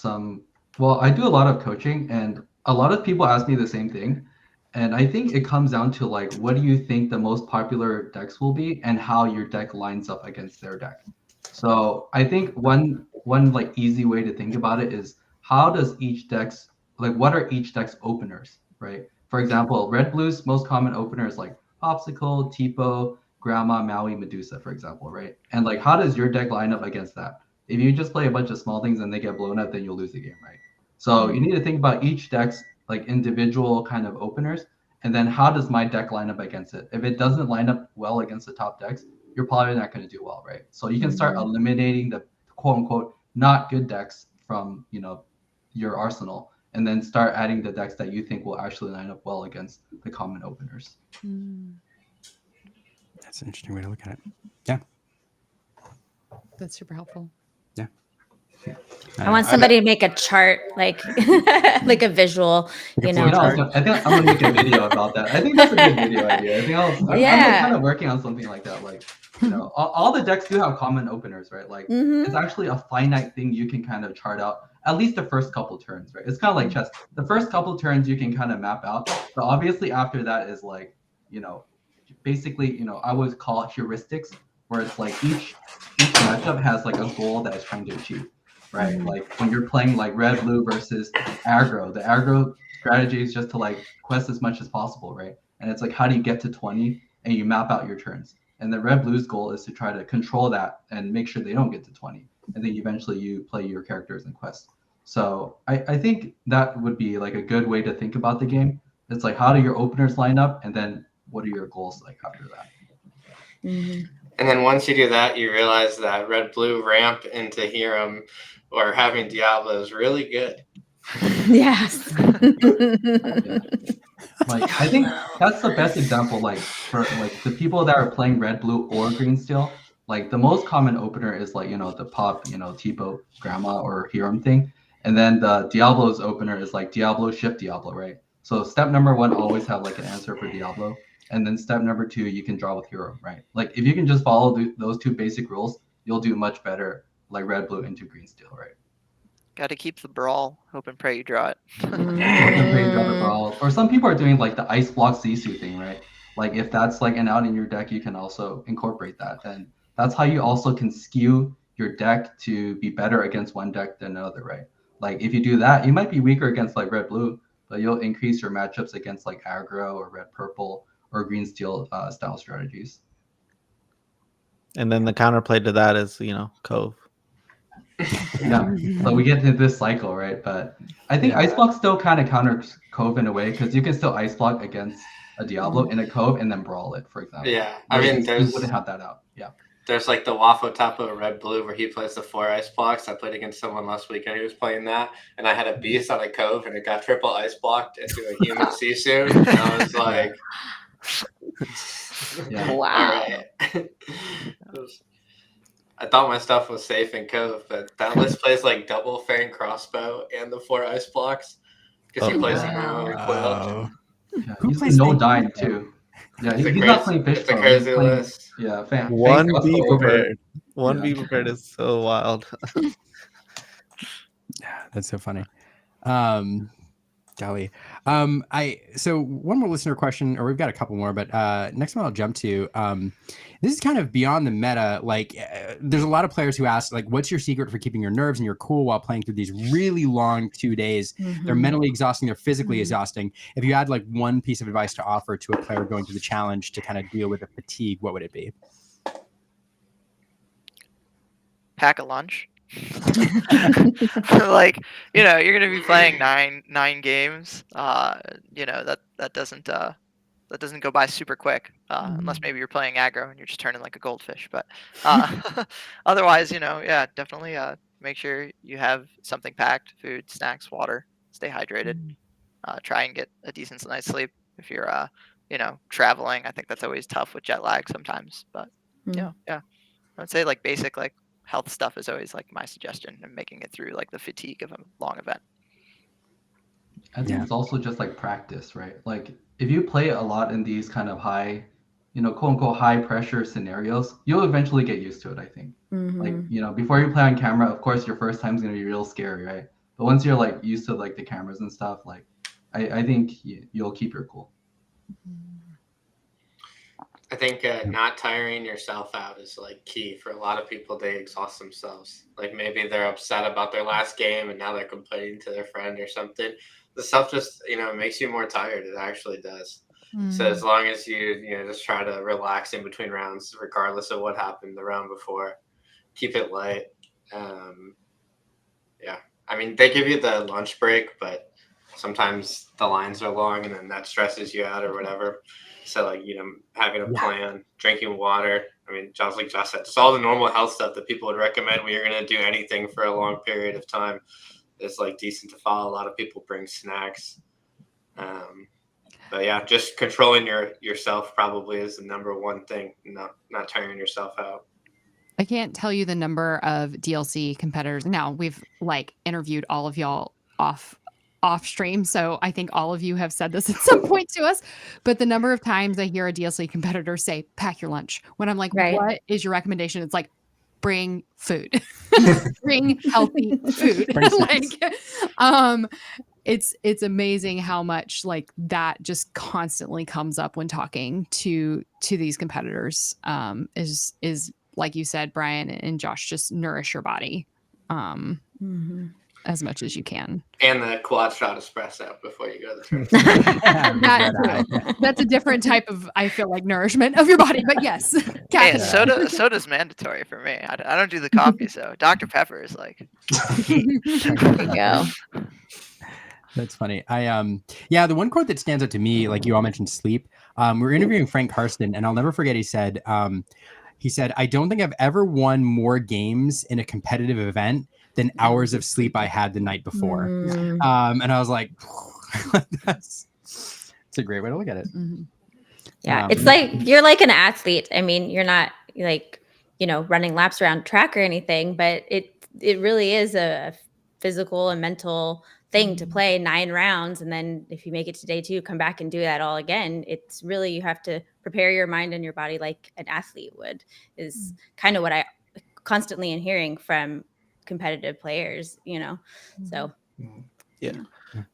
I do a lot of coaching, and a lot of people ask me the same thing. And I think it comes down to like, what do you think the most popular decks will be and how your deck lines up against their deck. So I think one like easy way to think about it is, how does each deck's, like what are each deck's openers, right? For example, red blue's most common openers like Popsicle, Tipo, Grandma, Maui, Medusa, for example, right? And like, how does your deck line up against that? If you just play a bunch of small things and they get blown up, then you'll lose the game, right? So you need to think about each deck's like individual kind of openers, and then how does my deck line up against it? If it doesn't line up well against the top decks, you're probably not going to do well, right? So you can start eliminating the quote unquote not good decks from your arsenal, and then start adding the decks that you think will actually line up well against the common openers. That's an interesting way to look at it. Yeah. That's super helpful. Yeah. I want somebody to make a chart, like like a visual, I think I'm gonna make a video about that. I think that's a good video idea. I think I'm kind of working on something like that. Like, all the decks do have common openers, right? Like, it's actually a finite thing you can kind of chart out, at least the first couple turns, right? It's kind of like chess. The first couple turns you can kind of map out, but obviously after that is like, basically, I would call it heuristics, where it's like each matchup has like a goal that it's trying to achieve. Right, like when you're playing like red blue versus aggro, the aggro strategy is just to like quest as much as possible, right? And it's like, how do you get to 20 and you map out your turns? And the red blue's goal is to try to control that and make sure they don't get to 20, and then eventually you play your characters and quest. So I think that would be like a good way to think about the game. It's like, how do your openers line up, and then what are your goals like after that? Mhm. And then once you do that, you realize that red-blue ramp into Hiram or having Diablo is really good. Yes. Yeah. Like, I think that's the best example, like for like the people that are playing red, blue, or green steel. Like the most common opener is like, the pop, T-boat grandma or Hiram thing. And then the Diablo's opener is like Diablo, shift Diablo, right? So step number one, always have like an answer for Diablo. And then step number two, you can draw with Hiram, right? Like if you can just follow those two basic rules, you'll do much better like red, blue into green steel, right? Got to keep the brawl. Hope and pray you draw it. Hope and pray you draw the brawl. Or some people are doing like the ice block Sisu thing, right? Like if that's like an out in your deck, you can also incorporate that. And that's how you also can skew your deck to be better against one deck than another, right? Like if you do that, you might be weaker against like red blue, but you'll increase your matchups against like aggro or red purple or green steel style strategies. And then the counterplay to that is, Cove. Yeah, so we get into this cycle, right? But I think ice block still kind of counters Cove in a way, because you can still ice block against a Diablo in a Cove and then brawl it, for example. Yeah, I mean, you wouldn't have that out. Yeah. There's like the Waffle Tapo Red Blue where he plays the 4 ice blocks. I played against someone last weekend who was playing that, and I had a beast on a Cove, and it got triple ice blocked into a human Sisu. And I was like, Wow. all right. I thought my stuff was safe in Cove, but that list plays like double Fang Crossbow and the 4 ice blocks because he plays Yeah, he's playing no dying too. Yeah, he's not playing fish. It's a crazy list. Yeah, One be prepared. One be prepared is so wild. Yeah, that's so funny. Golly. So one more listener question, or we've got a couple more, but next one I'll jump to. This is kind of beyond the meta. Like, there's a lot of players who ask, like, what's your secret for keeping your nerves and your cool while playing through these really long 2 days? They're mentally exhausting, they're physically exhausting. If you had like one piece of advice to offer to a player going through the challenge to kind of deal with the fatigue, what would it be? Pack a lunch. Like, you're gonna be playing nine games. That doesn't go by super quick, unless maybe you're playing aggro and you're just turning like a goldfish. But otherwise, definitely make sure you have something packed: food, snacks, water. Stay hydrated. Try and get a decent night's sleep. If you're traveling, I think that's always tough with jet lag sometimes. But I would say like basic like health stuff is always like my suggestion, and making it through like the fatigue of a long event. I think it's also just like practice, right? Like if you play a lot in these kind of high, quote unquote high pressure scenarios, you'll eventually get used to it, I think. Like, before you play on camera, of course your first time is going to be real scary, right? But once you're like used to like the cameras and stuff, like I think you'll keep your cool. I think not tiring yourself out is like key for a lot of people. They exhaust themselves. Like maybe they're upset about their last game and now they're complaining to their friend or something. The stuff just, makes you more tired. It actually does. So as long as you just try to relax in between rounds, regardless of what happened the round before, keep it light. I mean, they give you the lunch break, but sometimes the lines are long and then that stresses you out or whatever. So like, having a plan, drinking water. I mean, like Josh said, just all the normal health stuff that people would recommend when you're going to do anything for a long period of time is like decent to follow. A lot of people bring snacks. But yeah, just controlling yourself probably is the number one thing, not tiring yourself out. I can't tell you the number of DLC competitors. Now we've like interviewed all of y'all off stream, so I think all of you have said this at some point to us, but the number of times I hear a DLC competitor say pack your lunch, when I'm like, what is your recommendation? It's like, bring food. Bring healthy food. It's amazing how much like that just constantly comes up when talking to these competitors. Is like you said, Brian and Josh, just nourish your body. as much as you can. And the quad shot espresso before you go to the tournament. That's a different type of, I feel like, nourishment of your body. But yes, Hey, caffeine. soda's mandatory for me. I don't do the coffee, so Dr. Pepper is like. There you go. That's funny. Yeah, the one quote that stands out to me, like you all mentioned sleep. We were interviewing Frank Karsten, and I'll never forget. He said, I don't think I've ever won more games in a competitive event than hours of sleep I had the night before. And I was like, it's a great way to look at it. Yeah, it's like you're like an athlete. I mean, you're not like, running laps around track or anything, but it really is a physical and mental thing to play 9 rounds. And then if you make it to day 2, come back and do that all again. It's really, you have to prepare your mind and your body like an athlete would, is kind of what I constantly am hearing from competitive players, so. Yeah.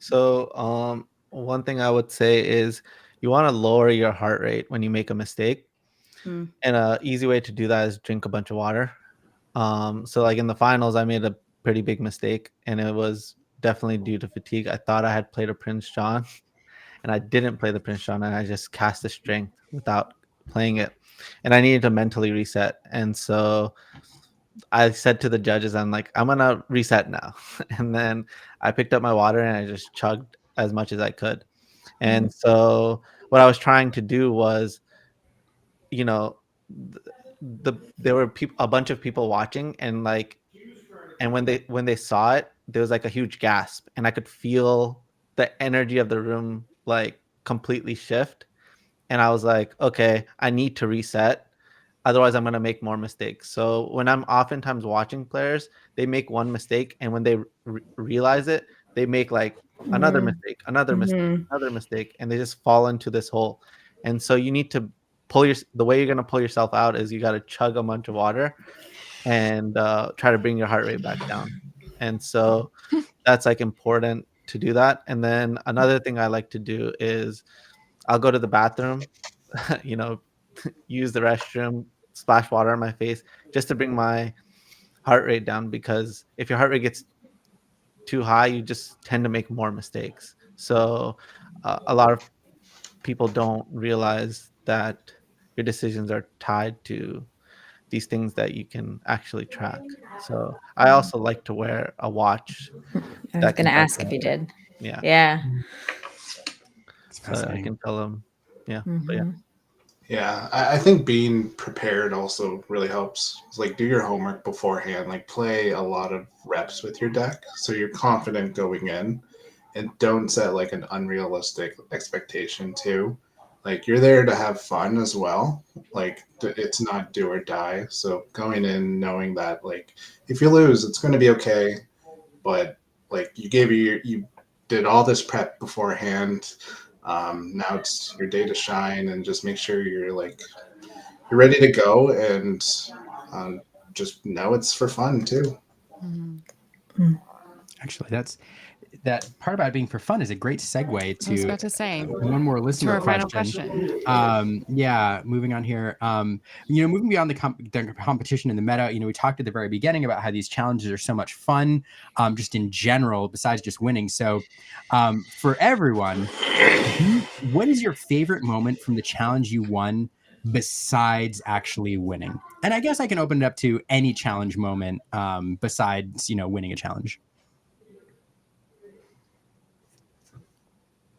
So one thing I would say is you want to lower your heart rate when you make a mistake. And an easy way to do that is drink a bunch of water. So like in the finals, I made a pretty big mistake, and it was definitely due to fatigue. I thought I had played a Prince John, and I didn't play the Prince John, and I just cast a strength without playing it, and I needed to mentally reset. And so I said to the judges, I'm like, I'm gonna reset now. And then I picked up my water and I just chugged as much as I could. And so what I was trying to do was, there were a bunch of people watching, and when they saw it, there was like a huge gasp, and I could feel the energy of the room like completely shift. And I was like, okay, I need to reset. Otherwise, I'm going to make more mistakes. So when I'm oftentimes watching players, they make one mistake, and when they realize it, they make like another mistake, another mistake, and they just fall into this hole. And so you need to the way you're going to pull yourself out is you got to chug a bunch of water and try to bring your heart rate back down. And so that's like important to do that. And then another thing I like to do is I'll go to the bathroom, use the restroom, splash water on my face just to bring my heart rate down, because if your heart rate gets too high, you just tend to make more mistakes. So a lot of people don't realize that your decisions are tied to these things that you can actually track. So I also like to wear a watch. I was going to ask if you did. Yeah. So I can tell them. Yeah. But yeah. Yeah, I think being prepared also really helps. It's like do your homework beforehand, like play a lot of reps with your deck so you're confident going in, and don't set like an unrealistic expectation too. Like you're there to have fun as well. Like it's not do or die. So going in knowing that like if you lose, it's going to be okay, but like you did all this prep beforehand. Now it's your day to shine, and just make sure you're ready to go, and just know it's for fun too. Actually, that part about it being for fun is a great segue to, I was about to say, one more listener to our final question. Moving on here. Moving beyond the competition in the meta, we talked at the very beginning about how these challenges are so much fun, just in general, besides just winning. So for everyone, what is your favorite moment from the challenge you won besides actually winning? And I guess I can open it up to any challenge moment besides, winning a challenge.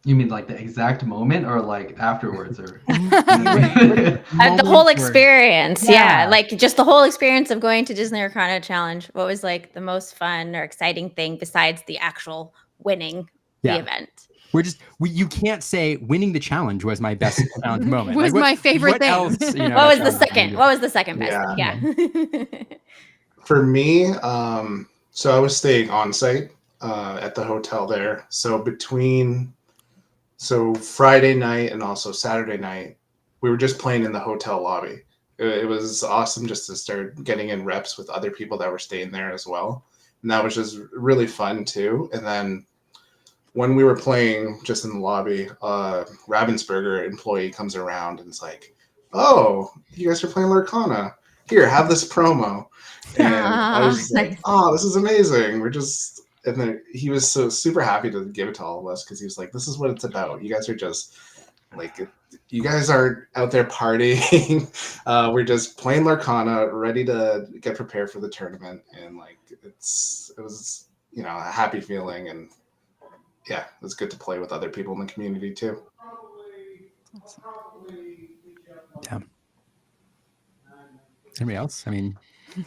You mean like the exact moment, or like afterwards, or the whole experience? Yeah, like just the whole experience of going to Disney Lorcana Challenge. What was like the most fun or exciting thing besides the actual winning the event? You can't say winning the challenge was my best challenge moment. Was my favorite thing. Else, what was the second? What was the second best? Yeah. For me, so I was staying on site at the hotel there. So Friday night and also Saturday night, we were just playing in the hotel lobby. It was awesome just to start getting in reps with other people that were staying there as well. And that was just really fun too. And then when we were playing just in the lobby, Ravensburger employee comes around and is like, "Oh, you guys are playing Lorcana. Here, have this promo." And I was like, "Oh, this is amazing." then he was so super happy to give it to all of us because he was like, "This is what it's about. You guys are just like, you guys aren't out there partying. We're just playing Lorcana, ready to get prepared for the tournament, and like it was a happy feeling, and yeah, it's good to play with other people in the community too." Yeah. Anybody else? I mean,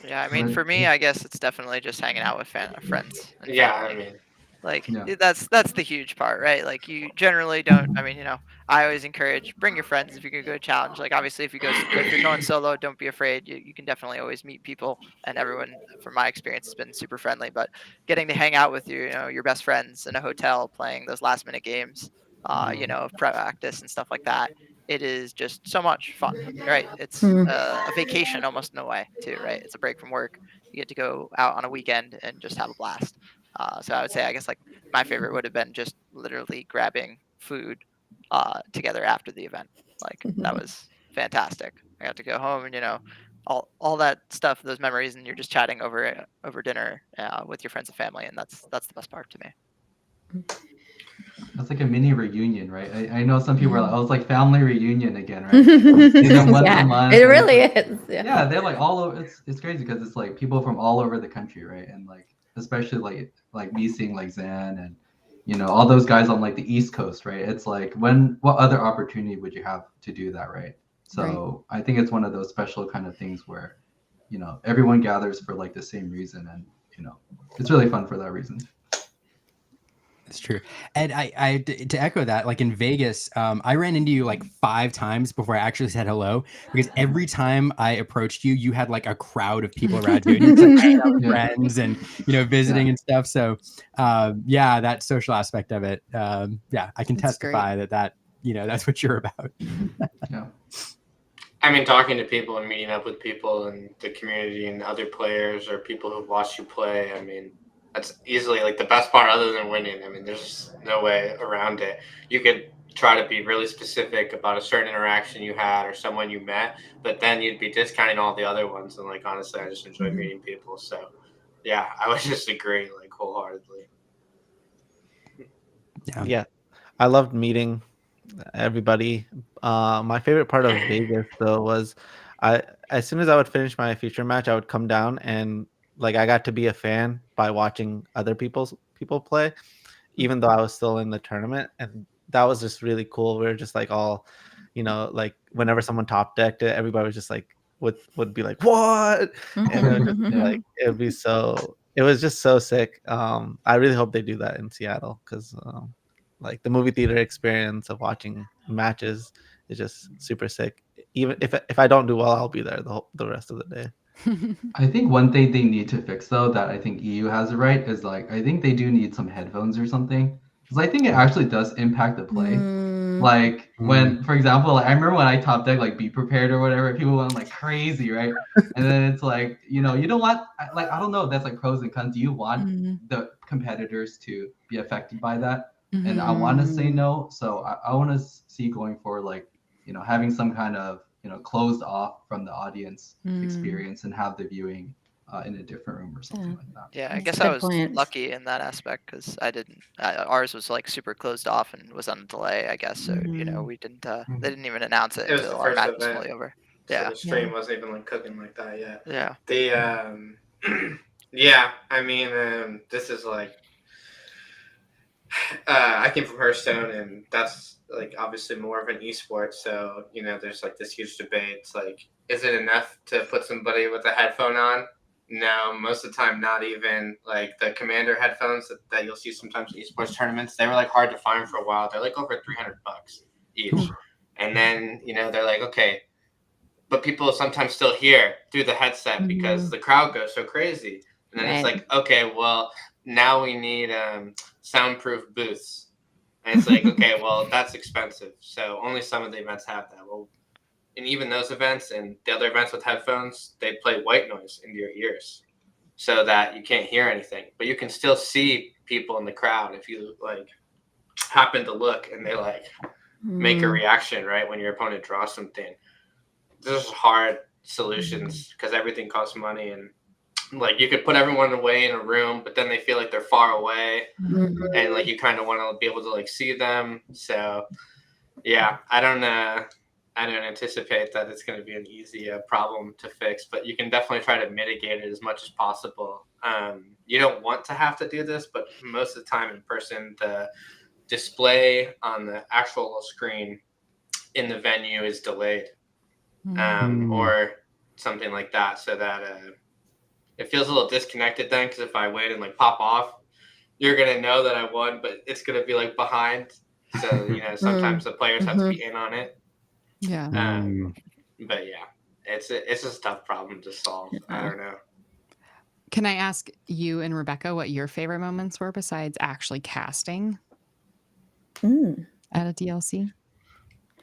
Yeah, I mean, for me, I guess it's definitely just hanging out with friends. And Yeah, family. I mean, Like Yeah. that's the huge part, right? Like you generally don't. I mean, I always encourage bring your friends if you could go challenge. Like obviously, if you're going solo, don't be afraid. You can definitely always meet people, and everyone, from my experience, has been super friendly. But getting to hang out with your best friends in a hotel, playing those last minute games, of practice and stuff like that, it is just so much fun, right? It's a vacation almost in a way too, right? It's a break from work. You get to go out on a weekend and just have a blast. So I would say, I guess, like my favorite would have been just literally grabbing food together after the event. Like that was fantastic. I got to go home and all that stuff, those memories, and you're just chatting over dinner with your friends and family, and that's the best part to me. That's like a mini reunion, right? I know some people are like, oh, it's like family reunion again, right? Once a month, it really is. Yeah, they're like all over. It's crazy because it's like people from all over the country, right? And like especially like me seeing like Zan and all those guys on like the East Coast, right? It's like what other opportunity would you have to do that, right? So I think it's one of those special kind of things where everyone gathers for like the same reason, and it's really fun for that reason. It's true. And I to echo that, like in Vegas, I ran into you like 5 times before I actually said hello, because every time I approached you, you had like a crowd of people around you, and you're just like hanging out with friends and visiting and stuff. So yeah, that social aspect of it, yeah, I can testify that that's what you're about. Yeah. I mean, talking to people and meeting up with people in the community and other players or people who've watched you play, I mean, that's easily like the best part other than winning. I mean, there's no way around it. You could try to be really specific about a certain interaction you had or someone you met, but then you'd be discounting all the other ones. And like, honestly, I just enjoy meeting people. So yeah, I would just agree like wholeheartedly. Yeah. I loved meeting everybody. My favorite part of Vegas though was as soon as I would finish my feature match, I would come down and like I got to be a fan by watching other people play, even though I was still in the tournament, and that was just really cool. We were just like all, like whenever someone top decked it, everybody was just like would be like what, and it would just be like it was just so sick. I really hope they do that in Seattle because like the movie theater experience of watching matches is just super sick. Even if I don't do well, I'll be there the rest of the day. I think one thing they need to fix though that I think EU has it right is like I think they do need some headphones or something, because I think it actually does impact the play. Like when, for example, like, I remember when I top deck like Be Prepared or whatever, people went like crazy, right? And then it's like you don't want, like, I don't know if that's like pros and cons. Do you want the competitors to be affected by that? And I want to say no. So I want to see going forward, like having some kind of closed off from the audience experience and have the viewing in a different room or something like that. Yeah, I guess I was lucky in that aspect because I didn't. Ours was like super closed off and was on a delay, I guess. So we didn't. They didn't even announce it until our match was fully over. Yeah, so the stream wasn't even like cooking like that yet. Yeah. The yeah, I mean, this is like I came from Hearthstone, and that's like obviously more of an esport. So there's like this huge debate. It's like, is it enough to put somebody with a headphone on? No, most of the time, not even. Like the Commander headphones that you'll see sometimes in esports tournaments, they were like hard to find for a while. They're like over $300 each, and then they're like, okay, but people sometimes still hear through the headset because the crowd goes so crazy. And then it's like, okay, well, now we need soundproof booths. And it's like, okay, well, that's expensive. So only some of the events have that. Well, and even those events and the other events with headphones, they play white noise into your ears so that you can't hear anything. But you can still see people in the crowd if you like happen to look and they like make a reaction, right, when your opponent draws something. This is hard solutions because everything costs money, and like you could put everyone away in a room, but then they feel like they're far away, and like you kind of want to be able to like see them. So yeah, I don't anticipate that it's going to be an easy problem to fix, but you can definitely try to mitigate it as much as possible. You don't want to have to do this, but most of the time in person, the display on the actual screen in the venue is delayed, or something like that, so that it feels a little disconnected then, because if I wait and like pop off, you're going to know that I won, but it's going to be like behind. So, you know, sometimes the players have to be in on it. Yeah. But yeah, it's just a tough problem to solve. I don't know. Can I ask you and Rebecca what your favorite moments were besides actually casting at a DLC?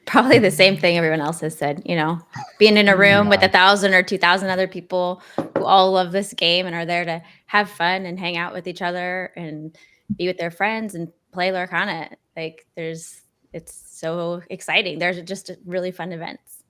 Probably the same thing everyone else has said, you know, being in a room with 1,000 or 2,000 other people who all love this game and are there to have fun and hang out with each other and be with their friends and play Lorcana. Like it's so exciting. There's just really fun events.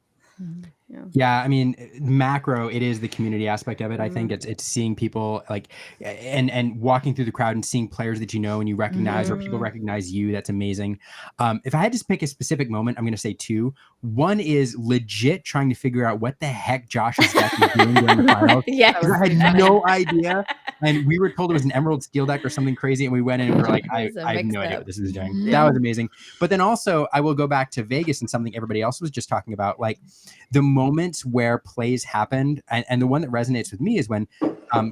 Yeah, I mean, macro, it is the community aspect of it. I think it's seeing people like, and walking through the crowd and seeing players that you know and you recognize, or people recognize you. That's amazing. If I had to pick a specific moment, I'm going to say two. One is legit trying to figure out what the heck Josh's deck was doing during the finals. Yeah, I had no idea, and we were told it was an Emerald Steel deck or something crazy, and we went in and we're like, I have no idea what this is doing. That was amazing. But then also, I will go back to Vegas and something everybody else was just talking about, like the moments where plays happened, and the one that resonates with me is when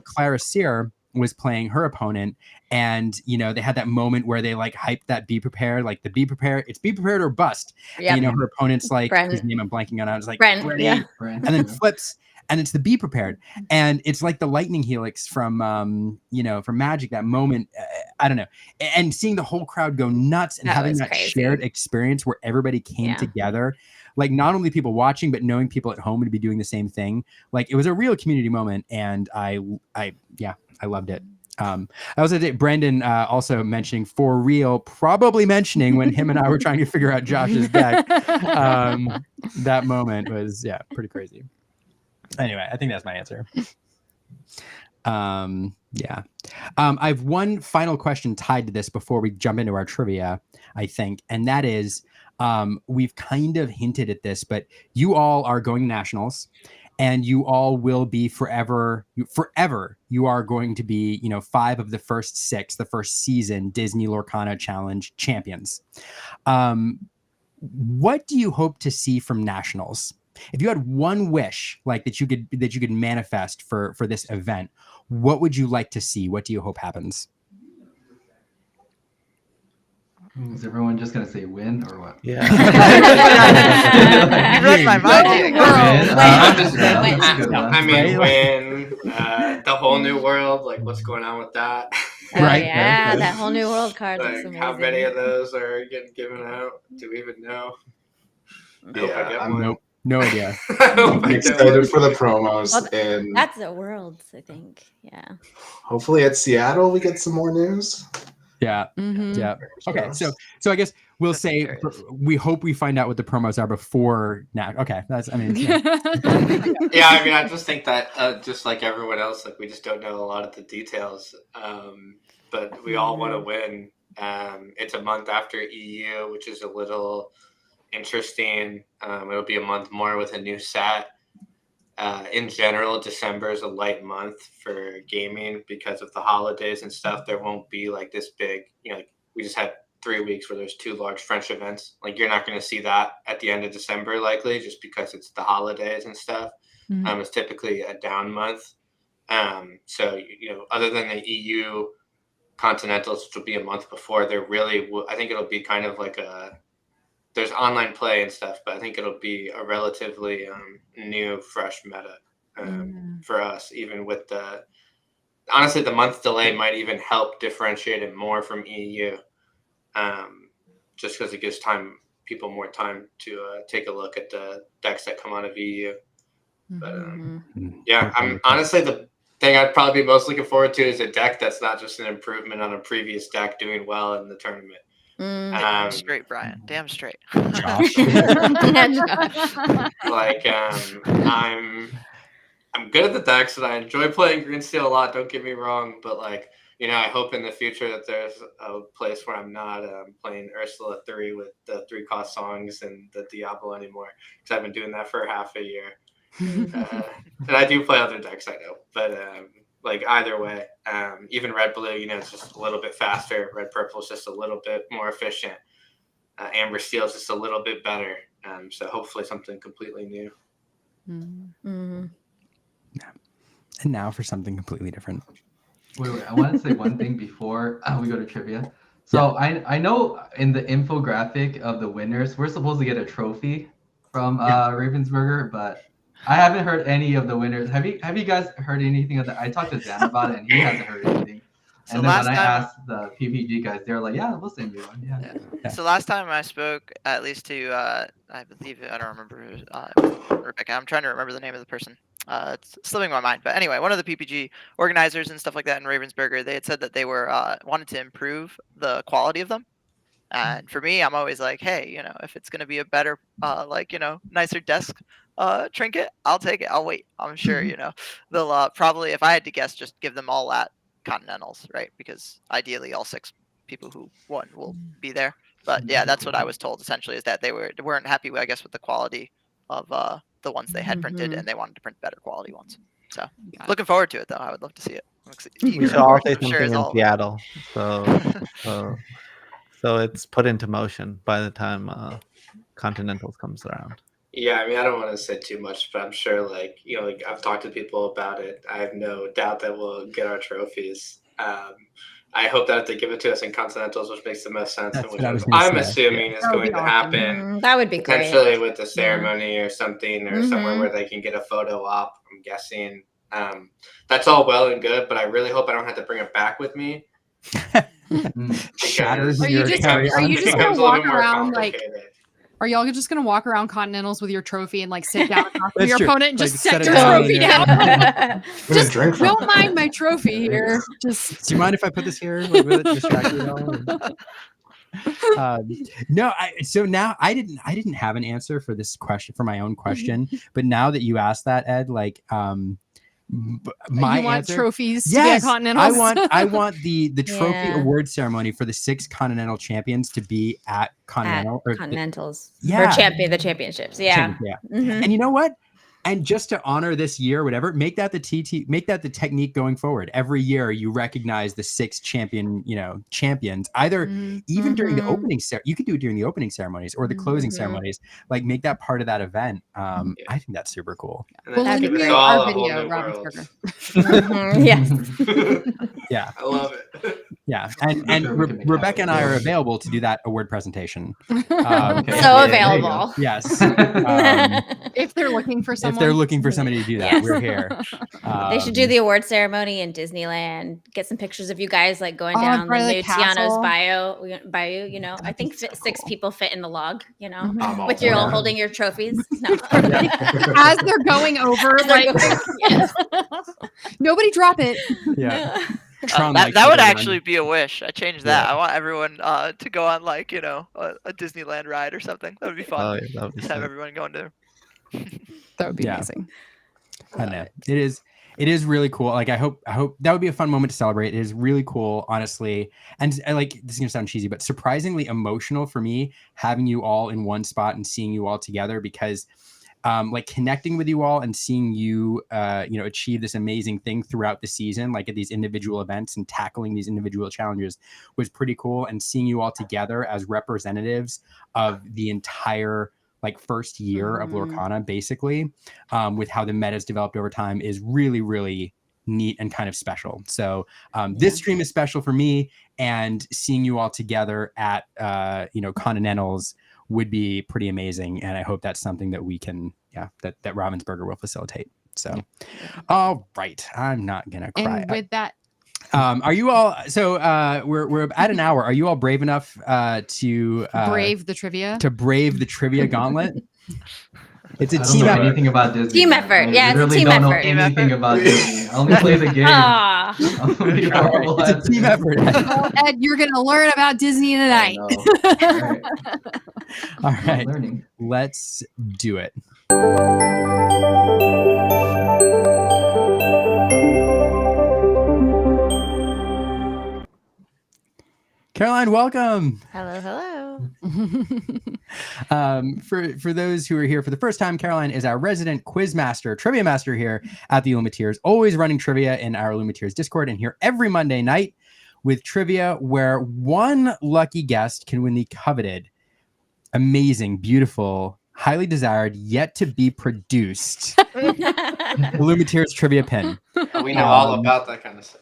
Clara Sear was playing her opponent, and you know they had that moment where they like hyped that be prepared, like the be prepared, it's be prepared or bust. And, you know, her opponent's like, his name I'm blanking on, I was like, Brent, ready, and then flips, and it's the be prepared, and it's like the lightning helix from you know, from Magic. That moment, I don't know, and seeing the whole crowd go nuts and having that shared experience where everybody came together. Like not only people watching, but knowing people at home to be doing the same thing. Like it was a real community moment, and I loved it. I also did Brendan also mentioning for real, probably mentioning when him and I were trying to figure out Josh's deck. That moment was pretty crazy. Anyway, I think that's my answer. I have one final question tied to this before we jump into our trivia, I think, and that is, we've kind of hinted at this, but you all are going to nationals, and you all will be forever. You are going to be, you know, 5 of the first 6, the first season Disney Lorcana Challenge champions. What do you hope to see from nationals? If you had one wish, like that you could manifest for this event, what would you like to see? What do you hope happens? Is everyone just gonna say win or what? Yeah. You read my mind. I mean, win the whole new world. Like, what's going on with that? Right? Yeah, that whole new world card. Like, how many of those are getting given out? Do we even know? No idea. I'm excited for the promos, and that's the worlds, I think. Yeah. Hopefully at Seattle we get some more news. Yeah. Okay, so I guess we'll say we hope we find out what the promos are before now. Okay, that's. I mean, yeah. I mean, I just think that just like everyone else, like we just don't know a lot of the details. But we all want to win. It's a month after EU, which is a little interesting. It'll be a month more with a new set. In general, December is a light month for gaming because of the holidays and stuff. There won't be like this big, you know, like we just had 3 weeks where there's 2 large French events. Like you're not going to see that at the end of December likely, just because it's the holidays and stuff. It's typically a down month. So, you know, other than the EU continentals, which will be a month before, there really I think it'll be kind of like there's online play and stuff, but I think it'll be a relatively new, fresh meta for us, even with honestly, the month delay might even help differentiate it more from EU, just because it gives people more time to take a look at the decks that come out of EU. But I'm honestly, the thing I'd probably be most looking forward to is a deck that's not just an improvement on a previous deck doing well in the tournament. Damn straight, Brian. Damn straight. Josh. Like I'm good at the decks, and I enjoy playing green steel a lot. Don't get me wrong, but like, I hope in the future that there's a place where I'm not playing Ursula 3 with the 3-cost songs and the Diablo anymore, because I've been doing that for half a year. And I do play other decks, I know, but like either way, even red blue, it's just a little bit faster. Red purple is just a little bit more efficient. Amber steel is just a little bit better. So hopefully something completely new. Mm-hmm. And now for something completely different. Wait, I want to say one thing before we go to trivia. So I know in the infographic of the winners, we're supposed to get a trophy from Ravensburger, but I haven't heard any of the winners. Have you guys heard anything of that? I talked to Dan about it, and he hasn't heard anything. And then when I asked the PPG guys, they were like, "Yeah, we'll send you one." Yeah. So last time I spoke, at least to I believe I don't remember who, Rebecca. I'm trying to remember the name of the person. It's slipping my mind. But anyway, one of the PPG organizers and stuff like that in Ravensburger, they had said that they were wanted to improve the quality of them. And for me, I'm always like, hey, if it's going to be a better, nicer desk trinket, I'll take it. I'll wait. I'm sure, they'll probably, if I had to guess, just give them all at Continentals, right? Because ideally all 6 people who won will be there. But yeah, that's what I was told essentially, is that they weren't happy, I guess, with the quality of the ones they had printed, and they wanted to print better quality ones. So looking forward to it, though. I would love to see it. We should all say something in Seattle. So it's put into motion by the time Continentals comes around. Yeah, I don't want to say too much, but I'm sure, I've talked to people about it. I have no doubt that we'll get our trophies. I hope that they give it to us in Continentals, which makes the most sense, and which I'm assuming is going to happen. That would be great. Potentially with the ceremony or something, or somewhere where they can get a photo op, I'm guessing. That's all well and good, but I really hope I don't have to bring it back with me. Shatters Are you just gonna walk around Are y'all just gonna walk around Continentals with your trophy and sit down and talk to your opponent and just set your trophy down? Just don't mind my trophy here. Just do you mind if I put this here? Will it distract you at all? No, so now I didn't have an answer for this question, for my own question, but now that you asked that, Ed, my you want answer, trophies to be at Continentals? I want the trophy award ceremony for the 6 Continental champions to be at Continentals. Yeah. Or the championships. Yeah. Mm-hmm. And you know what? And just to honor this year, whatever, make that the technique going forward. Every year you recognize the 6 champions, either even during the opening you could do it during the opening ceremonies or the closing ceremonies, make that part of that event. I think that's super cool. We'll link it our video, Ravensburger. Yes. Yeah. I love it. Yeah. And Rebecca and I are available to do that award presentation. So available. Yes. If they're looking for someone. If they're looking for somebody to do that, we're here. They should do the award ceremony in Disneyland. Get some pictures of you guys going down the new Tiano's bayou. I think 6 people fit in the log. With you all holding your trophies. No. As they're going over, nobody drop it. Yeah. That would actually be a wish. I changed that. I want everyone to go on a Disneyland ride or something. That would be fun. Just have everyone going to. That would be amazing. I know. It is really cool. I hope that would be a fun moment to celebrate. It is really cool, honestly. And this is gonna sound cheesy, but surprisingly emotional for me having you all in one spot and seeing you all together, because connecting with you all and seeing you achieve this amazing thing throughout the season, at these individual events and tackling these individual challenges, was pretty cool. And seeing you all together as representatives of the entire first year of Lorcana, basically, with how the meta's developed over time, is really, really neat and kind of special. So this stream is special for me, and seeing you all together at Continentals would be pretty amazing. And I hope that's something that we can, that Ravensburger will facilitate. So, all right, I'm not gonna cry. And with that. Are you all, so we're at an hour. Are you all brave enough to brave the trivia? To brave the trivia gauntlet? It's a team effort. Anything about Disney. Team effort. Yeah, it's a team effort. I don't know anything about Disney. I only play the game. It's a team effort. Well, Ed, you're gonna learn about Disney tonight. All right. Let's do it. Caroline, welcome. Hello, hello. For those who are here for the first time, Caroline is our resident quiz master, trivia master here at the Illumiteers, always running trivia in our Illumiteers Discord and here every Monday night with trivia where one lucky guest can win the coveted, amazing, beautiful, highly desired, yet to be produced Illumiteers trivia pin. We know all about that kind of stuff.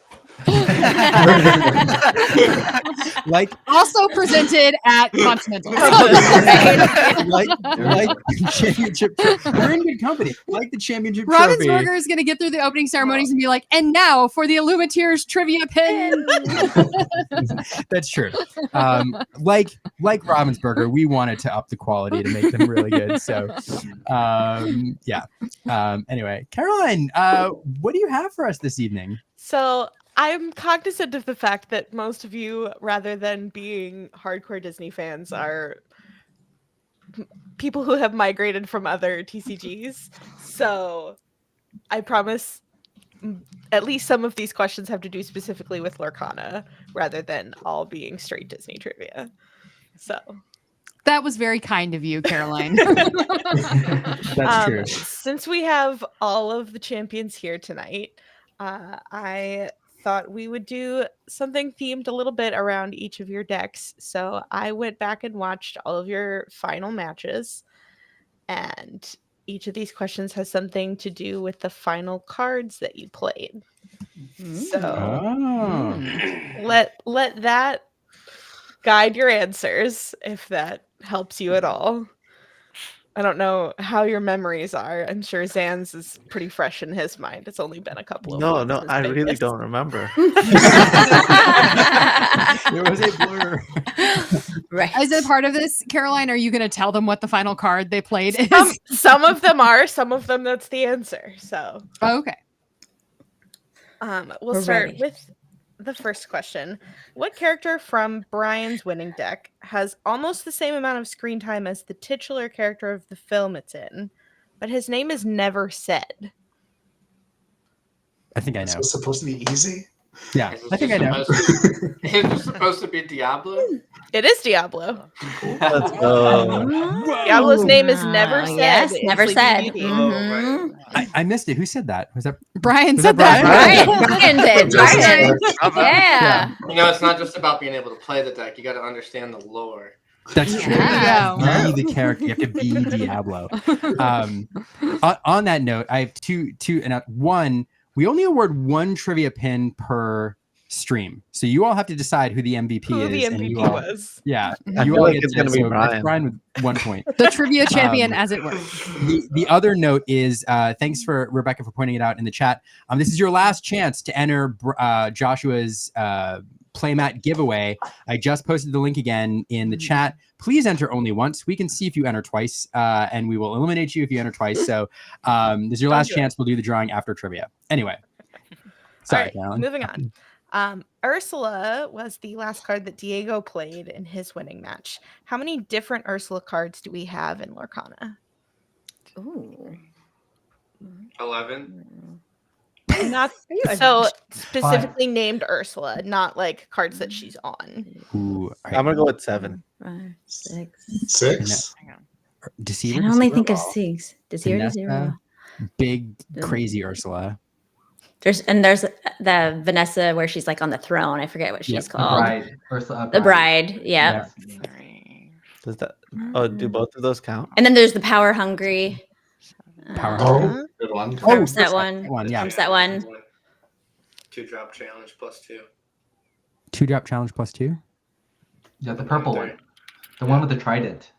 like Also presented at Continental. like championship. We're in good company. Like the championship Robin's trophy. Burger is going to get through the opening ceremonies and be like, and now for the Illumiteers trivia pin. That's true. Like Robin's Burger, we wanted to up the quality to make them really good. So, anyway, Caroline, what do you have for us this evening? So I'm cognizant of the fact that most of you, rather than being hardcore Disney fans, are people who have migrated from other TCGs. So I promise at least some of these questions have to do specifically with Lorcana rather than all being straight Disney trivia. So That was very kind of you, Caroline. That's true. Since we have all of the champions here tonight, I thought we would do something themed a little bit around each of your decks. So I went back and watched all of your final matches, and each of these questions has something to do with the final cards that you played. So let that guide your answers if that helps you at all. I don't know how your memories are. I'm sure Zan's is pretty fresh in his mind. It's only been a couple of No, weeks no, since I really Vegas. don't remember. There was a blur. Right. As a part of this, Caroline, are you going to tell them what the final card they played is? Some of them are, some of them that's the answer. So Okay. we'll We're start ready. with the first question. What character from Brian's winning deck has almost the same amount of screen time as the titular character of the film it's in, but his name is never said? I think I So know. it's supposed to be easy. Yeah, Is this I think I know. Is this supposed to be Diablo? It is Diablo. Let's go. Diablo's name is never said. Yes, in never Sleeping said. Beauty. Mhm. I missed it. Who said that? Was that Brian Was said that that. Brian did. Just- Brian. Yeah. You know, it's not just about being able to play the deck. You got to understand the lore. That's true. Yeah. Be the character. You have to be Diablo. On that note, I have two, and one. We only award one trivia pin per stream, so you all have to decide who the MVP Who is. the and MVP you all, was. Yeah, I you feel all like get it's gonna be so that's Brian. Brian with 1 point. The trivia champion, as it were. The other note is thanks for Rebecca for pointing it out in the chat. This is your last chance to enter Joshua's Playmat giveaway. I just posted the link again in the chat. Please enter only once. We can see if you enter twice, and we will eliminate you if you enter twice. So this is your last chance. We'll do the drawing after trivia. Anyway, sorry, All right, Caroline. moving on. Ursula was the last card that Diego played in his winning match. How many different Ursula cards do we have in Lorcana? Ooh. 11. Not so specifically named Ursula, not like cards that she's on. Ooh, all right. I'm gonna go with 7. 5, 6. 6. Deceiver. I can only Deceiver think of Ball. 6. Deceiver, Deceiver. Vanessa, big Yeah. crazy Ursula. There's the Vanessa where she's like on the throne. I forget what she's Yep. The called. bride. Ursula, The bride. Yeah. Does that? Oh, do both of those count? And then there's the power hungry. Power Oh, good one. Farm set one. Yeah. Farm set one. 2-drop challenge +2. 2-drop challenge +2. Yeah, the purple one. The one with the trident.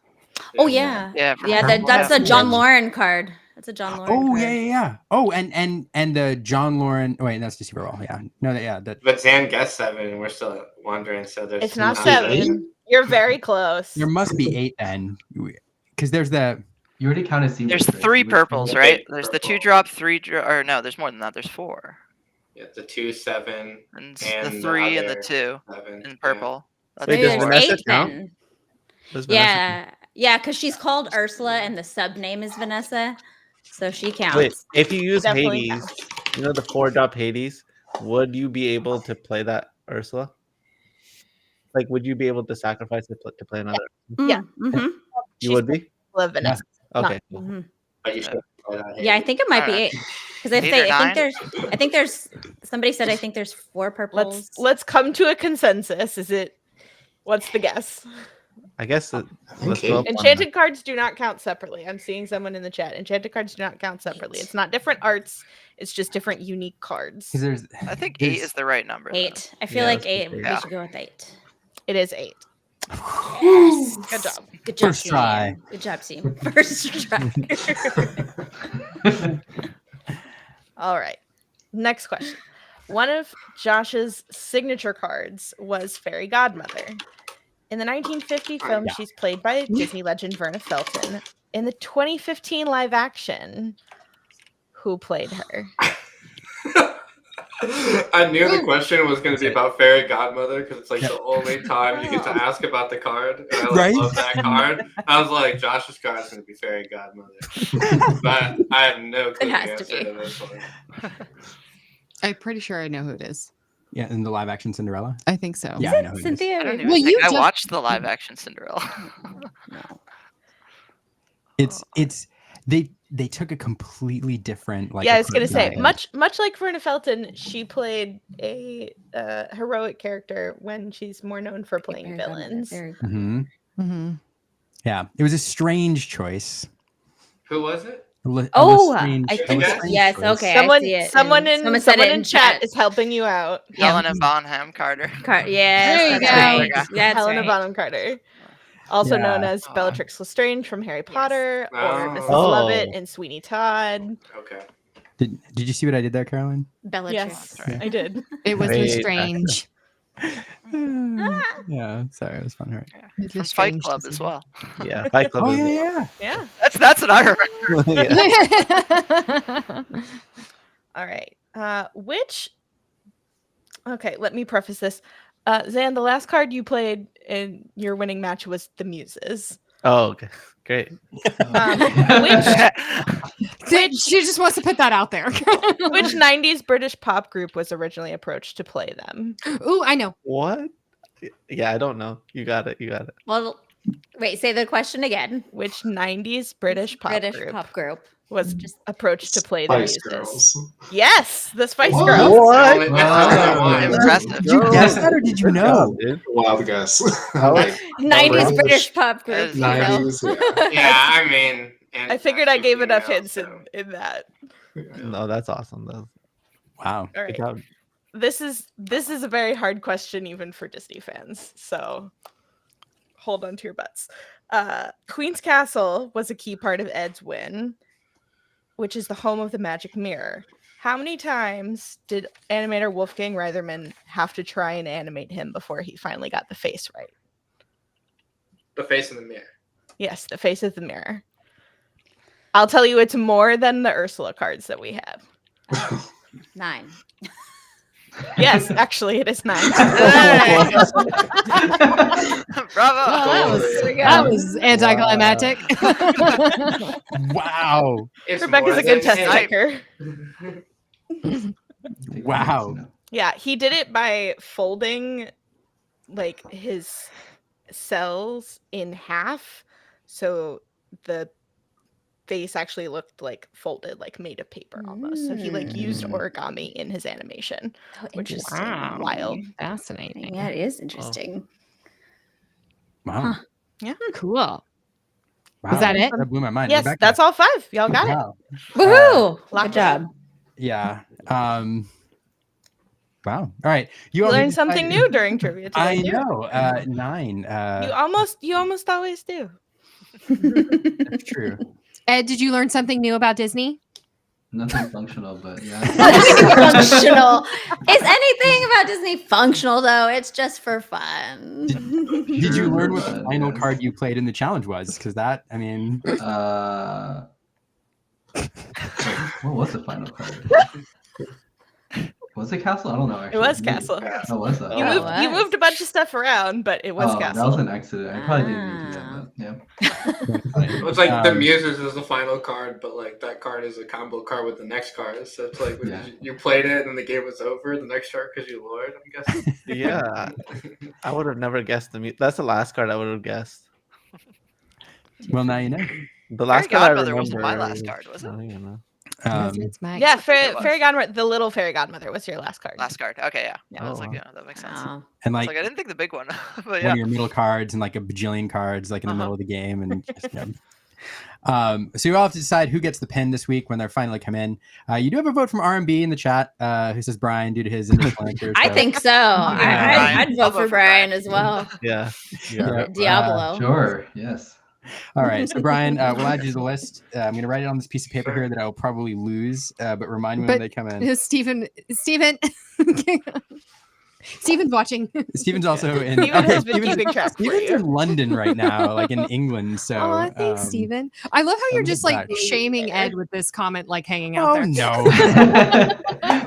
Oh yeah. Yeah, Yeah, that's a John Lauren card. That's a John Lauren Oh card. yeah. Oh, and the John Lauren. Oh, wait, that's Deceiver Ball. Yeah. No, that. But Zan guessed 7, and we're still wondering. So there's It's not not 7. You're very close. There must be 8 then, because there's the. You already counted Seaweed. There's right? 3 Seaweed- purples, Yeah. right? There's the Purple. 2-drop, 3-drop, or no, there's more than that. There's 4. Yeah, the 2, 7, And, And the the 3 and the other 2 7 in purple. That's Wait, Maybe does there's Vanessa 8 count? then. Does Vanessa Yeah. Yeah, because she's called Ursula and the sub name is Vanessa. So she counts. Wait, if you use Definitely Hades, you know the 4-drop Hades, would you be able to play that Ursula? like, would you be able to sacrifice it to play another? Yeah. Mhm. You would be? Love Vanessa. Okay. Mhm. But you should play that. Yeah, I think it might be Alright. 8. Because if 8 they, or I think 9? there's somebody said I think there's 4 purples. Let's come to a consensus. What's the guess? I guess think let's eight. go up on Enchanted cards do not count separately. I'm seeing someone in the chat. Enchanted cards do not count separately. It's not different arts. It's just different unique cards. Because there's I think There's- 8 is the right number. though. 8. I feel Yeah, like let's pick 8. We eight. should go with 8. It is 8. Yes. Good job. Good job, First team. try. Good job, team. First try. All right. Next question. One of Josh's signature cards was Fairy Godmother. In the 1950 film, Yeah. she's played by Disney legend Verna Felton. In the 2015 live action, who played her? I knew the question was going to be about Fairy Godmother because it's like the only time you get to ask about the card. And I Right? love that card. I was like, Josh's card is going to be Fairy Godmother. But I have no clue It the has to answer be. to this one. I'm pretty sure I know who it is. yeah, in the live action Cinderella. I think so. Yeah, Is I it know who it is. Cynthia? I don't Erivo? even Well, think you I just- watched the live action Cinderella. No. It's they took a completely different like. Yeah, I was gonna approach say, to it. much like Verna Felton, she played a heroic character when she's more known for playing Fairy Godmother, villains. Fairy Mhm. Mm-hmm. Yeah, it was a strange choice. Who was it? Oh, Strange- I a think Strange yes. choice. Okay, Someone, I see it. someone and in said someone it in chat is helping you out. Yeah. Helena Bonham Carter. Yes, There you that's go. right. Yeah. That's Helena right. Bonham Carter, also Yeah. known as Bellatrix Lestrange from Harry Potter, or Mrs. Oh. Lovett in Sweeney Todd. Okay. Did you see what I did there, Caroline? Bellatrix. Yes, I did. It was Great. Lestrange. Yeah, sorry, it was fun. Right? It From was Fight strange Club to as see. well. Yeah, Fight Club. Oh is- yeah. Yeah. That's what I remember. Yeah. All right. Okay, let me preface this. Zan, the last card you played in your winning match was the Muses. Oh, okay. Great. She just wants to put that out there. Which 90s British pop group was originally approached to play them? Ooh, I know. What? Yeah, I don't know. You got it. Well, wait. Say the question again. Which 90s British pop group was Just approached to play the Spice Muses? Girls. Yes, the Spice What? Girls. What? It's only one. Impressive. Did you guess that or did you know? Dude. Wild guess. Oh. Like, 90s British, British pop group. you know. 90s, yeah. Yeah, I mean. and I figured I gave enough female, hints so. in that. No, that's awesome. That's Wow. All good right. job. This is a very hard question even for Disney fans. So hold on to your butts. Queen's Castle was a key part of Ed's win, which is the home of the magic mirror. How many times did animator Wolfgang Reitherman have to try and animate him before he finally got the face right? The face in the mirror. Yes, the face of the mirror. I'll tell you, it's more than the Ursula cards that we have. 9. Yes, actually, it is 9. Bravo. Well, There we go. that was anticlimactic. Wow. It's Rebecca's more a good than test eight. taker. Wow. Yeah, he did it by folding like his cells in half, so the face actually looked like folded, like made of paper almost. So he like used origami in his animation, Oh, which is interesting. wild. Fascinating. Yeah, it is interesting. Wow. Cool. Wow. Is that it? That blew my mind. Yes, Rebecca. that's all 5. Y'all got it. Wow. Woohoo! Lock Good it job. Yeah. Wow. All right. You all learned need to something find- new during trivia today. I too. know. 9. You almost always do. That's true. Ed, did you learn something new about Disney? Nothing functional, but yeah. Functional. Is anything about Disney functional though? It's just for fun. Did you learn what the But, final yes. card you played in the challenge was? Because that, I mean, Wait, what was the final card? Was it Castle? I don't know. It Actually. was Castle. Oh, was that? You Oh, moved. You was. moved a bunch of stuff around, but it was Oh, Castle. that was an accident. I probably didn't mean to do that. But yeah. funny. It's like the Muses is the final card, but like that card is a combo card with the next card. So it's like you played it and the game was over. The next card because you lured, I'm guessing. Yeah, I would have never guessed that's the last card I would have guessed. Well, now you know. The last Fairy card I Godmother remember wasn't my last card, was it? I don't even know. It's my Yeah, it was. Fairy Godmother, the little Fairy Godmother was your last card. Last card. Okay, yeah. Yeah. I was like, yeah, that makes sense. Oh. And I was like, like, I didn't think the big one, but one yeah. of your middle cards and like a bajillion cards like in the middle of the game, and just, so you all have to decide who gets the pin this week when they finally come in. You do have a vote from R&B in the chat, who says Brian due to his initial answer. I think so. I'd vote for Brian as well. Yeah. Diablo. Sure. Yes. All right, so Brian, we'll add you to the list. I'm going to write it on this piece of paper here that I will probably lose, but remind me when they come in. Steven's watching. Steven's also in. Steven has been keeping track for Steven's you. in London right now, like in England. So, Oh, thanks, Steven. I love how you're just like back. shaming Ed with this comment, like hanging out Oh there. no!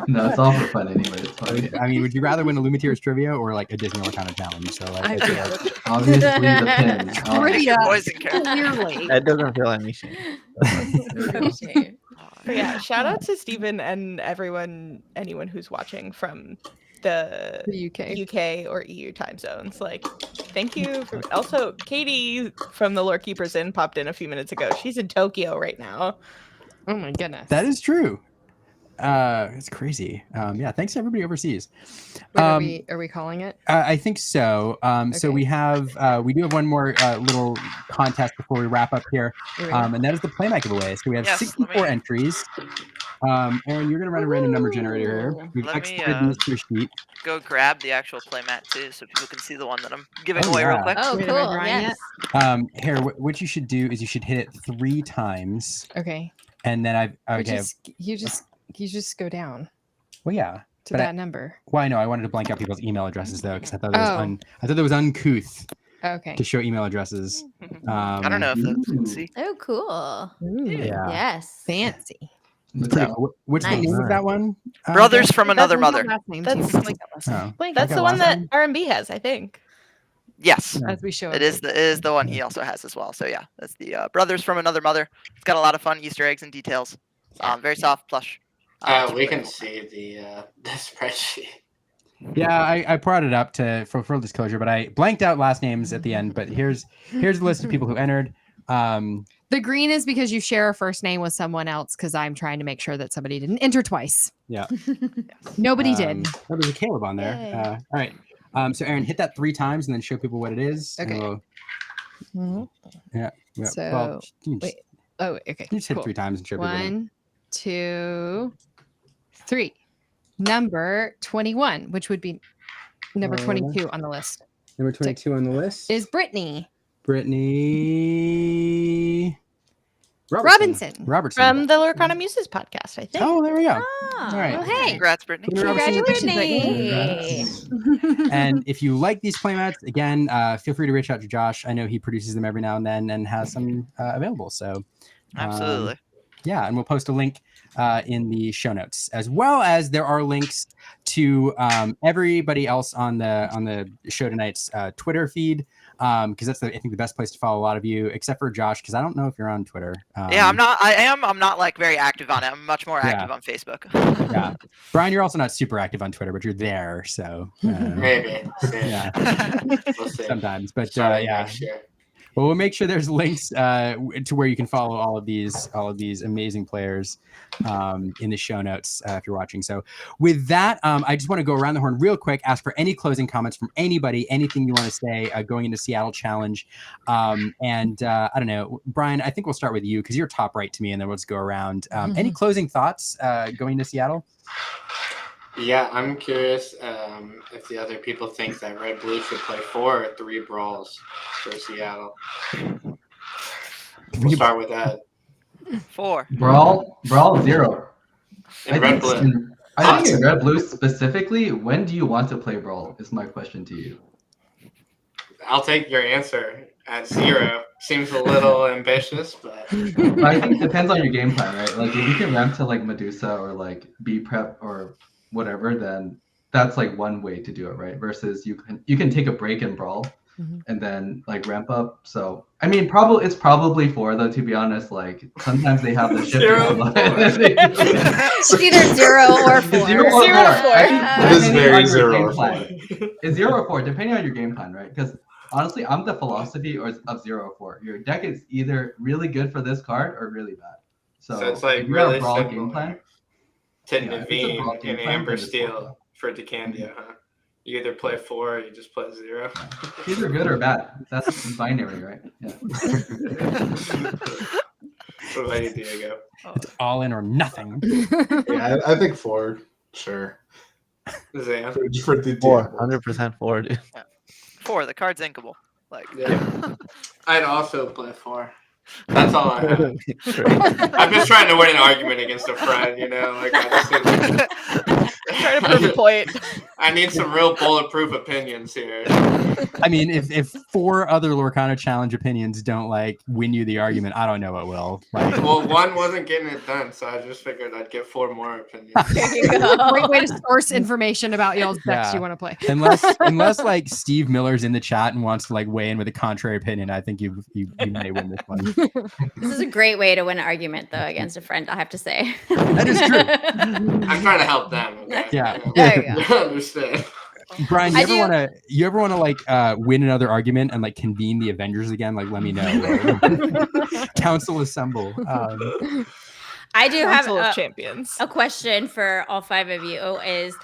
No, it's all for fun anyway. It's fun. I mean, would you rather win a Lumineers trivia or like a Disney Lorcana challenge? So, like, I feel like- Obviously, the pin. Trivia, Poison character. clearly. That doesn't feel any shame. But yeah, shout out to Steven and anyone who's watching from the UK or EU time zones. Like, thank you. Also, Katie from the Lore Keepers Inn popped in a few minutes ago. She's in Tokyo right now. Oh my goodness. that is true. It's crazy. Yeah, thanks to everybody overseas. Wait, are we calling it? I think so. So we do have one more little contest before we wrap up here, and that is the Playmat giveaway. So we have 64 entries. Aaron, you're going to run a random number generator here. We've exported these to a sheet. Go grab the actual playmat too, so people can see the one that I'm giving away real quick. Oh, cool. Yes. Here, what you should do is you should hit it 3 times. Okay. And then You just go down. Well, yeah. To that number. Well, I know. I wanted to blank out people's email addresses though, because I thought that was uncouth. Okay. To show email addresses. I don't know if that's can see. Oh, cool. Yeah. Yes. Fancy. What's the name of that one? Brothers from Another Mother. That's the one that R&B has, I think. Yes, as we show it is the one he also has as well. So yeah, that's the Brothers from Another Mother. It's got a lot of fun Easter eggs and details. Very soft, plush. We can see the spreadsheet. Yeah, I brought it up for full disclosure, but I blanked out last names at the end. But here's the list of people who entered. The green is because you share a first name with someone else, because I'm trying to make sure that somebody didn't enter twice. Yeah. Nobody did. Oh, there's a Caleb on there. All right. So Aaron, hit that 3 times and then show people what it is. Okay. Yeah. So wait. Oh, okay. Just hit 3 times and show people. 1, 2, 3. Number 21, which would be number 22 on the list. Number 22 on the list is Brittany Robertson. From the Lorcana Muses podcast, I think. Oh, there we go. All right. Well, hey. Congrats, Brittany. Congratulations. And if you like these playmats, again, feel free to reach out to Josh. I know he produces them every now and then and has some available. So absolutely. Yeah, and we'll post a link in the show notes, as well as there are links to everybody else on the show tonight's Twitter feed, because that's I think the best place to follow a lot of you, except for Josh, because I don't know if you're on Twitter. Yeah, I'm not. I'm not like very active on it. I'm much more active on Facebook. Yeah, Brian, you're also not super active on Twitter, but you're there, so maybe. Yeah, We'll see. sometimes, but Sorry, yeah. next year. Well, we'll make sure there's links to where you can follow all of these amazing players in the show notes if you're watching. So with that, I just want to go around the horn real quick, ask for any closing comments from anybody, anything you want to say going into Seattle Challenge. And I don't know, Brian, I think we'll start with you because you're top right to me, and then we'll just go around. Any closing thoughts going into Seattle? Yeah, I'm curious if the other people think that Red Blue should play 4 or 3 brawls for Seattle. We'll start with that. 4. Brawl 0. And Red Blue. I think in Red Blue specifically, when do you want to play Brawl is my question to you. I'll take your answer at 0. Seems a little ambitious, but I think it depends on your game plan, right? Like if you can ramp to like Medusa or like B prep or whatever, then that's like one way to do it, right? Versus you can take a break in Brawl and then like ramp up. So I mean, it's probably 4 though. To be honest, like sometimes they have the shift. It's either 0 or 4. It's 0 or 4. Zero or 4. It is very 0 or 4. It's 0 or 4, depending on your game plan, right? Because honestly, I'm the philosophy of 0 or 4. Your deck is either really good for this card or really bad. So it's like if you really have a brawl simple. game plan. Tin Yeah, if it's a brawl Naveen game and plan, Amber then it's Steel fine. for Decandia, huh? You either play 4 or you just play 0. Either good or bad. That's binary, right? Yeah. What about you, Diego? It's all in or nothing. Yeah, I think 4, sure. Zan? For the 4, 100% 4, dude. 4, the card's inkable. Like, Yeah. I'd also play 4. That's all I have. Sure. I'm just trying to win an argument against a friend, you know? Like, Trying to prove a point. I need some real bulletproof opinions here. I mean, if 4 other Lorcana Challenge opinions don't like win you the argument, I don't know what will. Like, Well, 1 wasn't getting it done, so I just figured I'd get 4 more opinions. There you go. Great way to source information about y'all's decks Yeah. you want to play. unless like Steve Miller's in the chat and wants to like weigh in with a contrary opinion, I think you may win this one. This is a great way to win an argument, though, against a friend, I have to say. That is true. I'm trying to help them. Okay? Yeah. There you go. I understand. Brian, I you ever want to like win another argument and like convene the Avengers again? Like, let me know. Council assemble. I do have Council of Champions. a question for all 5 of you is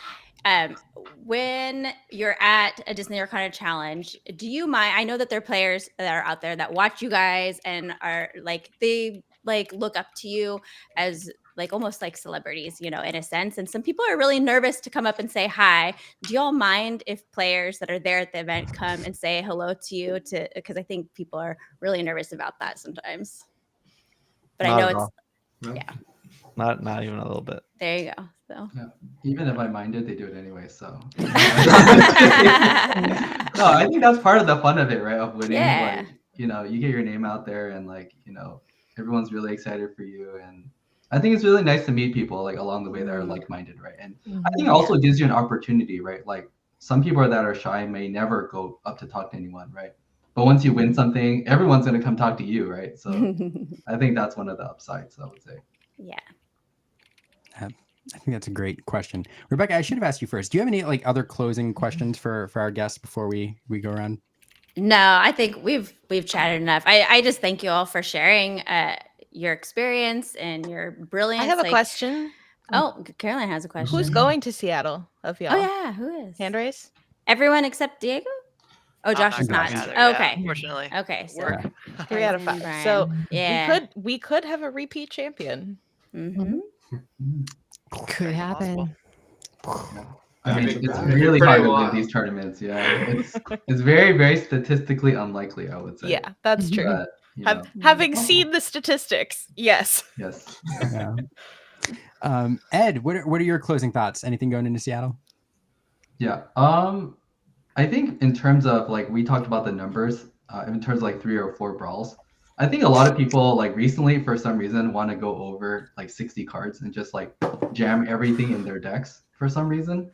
when you're at a Disney Lorcana Challenge, do you mind? I know that there are players that are out there that watch you guys and are like, they like look up to you as like almost like celebrities, you know, in a sense. And some people are really nervous to come up and say hi. Do y'all mind if players that are there at the event come and say hello to you? Because I think people are really nervous about that sometimes. But I know it's yeah. Not even a little bit. There you go. So Yeah. Even if I minded, they do it anyway. So no, I think that's part of the fun of it, right? Of winning. Yeah. Like, you know, you get your name out there and like, you know, everyone's really excited for you. And I think it's really nice to meet people like along the way that are like-minded, right? And I think it also gives you an opportunity, right? Like some people that are shy may never go up to talk to anyone, right? But once you win something, everyone's going to come talk to you, right? So I think that's one of the upsides, I would say. yeah. I think that's a great question. Rebecca, I should have asked you first. Do you have any like other closing questions for our guests before we go around? No, I think we've chatted enough. I just thank you all for sharing your experience and your brilliance. I have a question. Oh, Caroline has a question. Who's going to Seattle of y'all? Oh yeah, who is? Hand raise? Everyone except Diego? Oh, Josh is not. going either, yeah, Okay. unfortunately. Okay. So Work. 3 out of 5. Brian. So yeah. we could have a repeat champion. Mhm. Could happen. I mean, think it's that- really pretty hard to win wild. these tournaments. Yeah, it's very, very statistically unlikely, I would say. Yeah, that's true. But, you know, Having seen the statistics, yes. yes. Yeah. Ed, what are your closing thoughts? Anything going into Seattle? Yeah. I think in terms of like we talked about the numbers, in terms of like 3 or 4 brawls, I think a lot of people like recently for some reason want to go over like 60 cards and just like jam everything in their decks for some reason.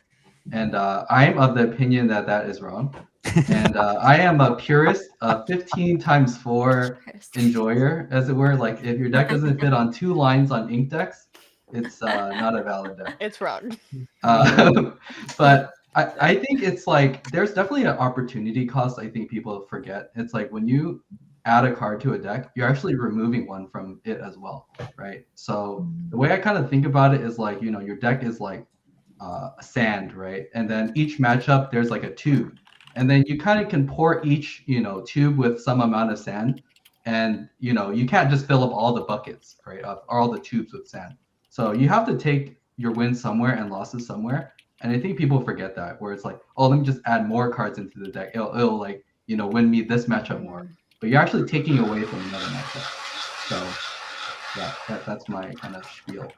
And I am of the opinion that that is wrong. And I am a purist, 15 times 4 enjoyer, as it were. Like if your deck doesn't fit on 2 lines on ink decks, it's not a valid deck. It's wrong. But I think it's like there's definitely an opportunity cost. I think people forget. It's like when you add a card to a deck, you're actually removing one from it as well, right? So the way I kind of think about it is like, you know, your deck is like sand, right? And then each matchup there's like a tube, and then you kind of can pour each, you know, tube with some amount of sand, and you know you can't just fill up all the buckets, right, or all the tubes with sand. So you have to take your wins somewhere and losses somewhere. And I think people forget that, where it's like, oh, let me just add more cards into the deck. It'll like, you know, win me this matchup more. But you're actually taking away from another matchup. So yeah, that's my kind of spiel.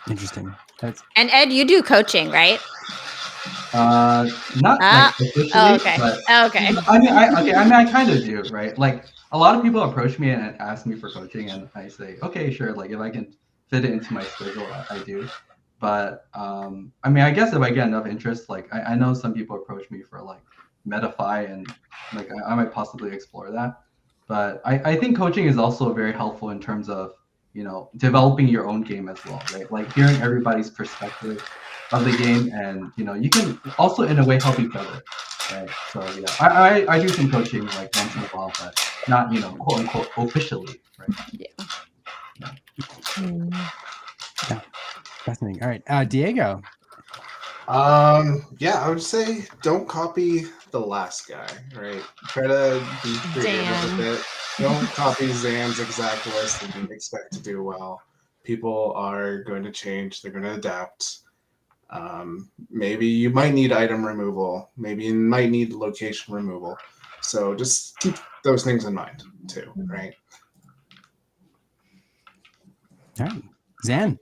Interesting. And Ed, you do coaching, right? Not like officially, Oh, okay. but Okay. I mean, I kind of do, right? Like a lot of people approach me and ask me for coaching, and I say, okay, sure. Like if I can fit it into my schedule, I do. But I mean, I guess if I get enough interest, like I know some people approach me for like Metafy, and like I might possibly explore that. But I think coaching is also very helpful in terms of, you know, developing your own game as well, right? Like hearing everybody's perspective of the game, and you know, you can also in a way help each other, right? So yeah, I do some coaching like once in a while, but not, you know, quote unquote officially, right? Yeah, fascinating. All right, Diego. Yeah, I would say don't copy the last guy, right? Try to be creative a bit. Don't copy Zan's exact list and expect to do well. People are going to change. They're going to adapt. Maybe you might need item removal. Maybe you might need location removal. So just keep those things in mind too, right? All right, Zan.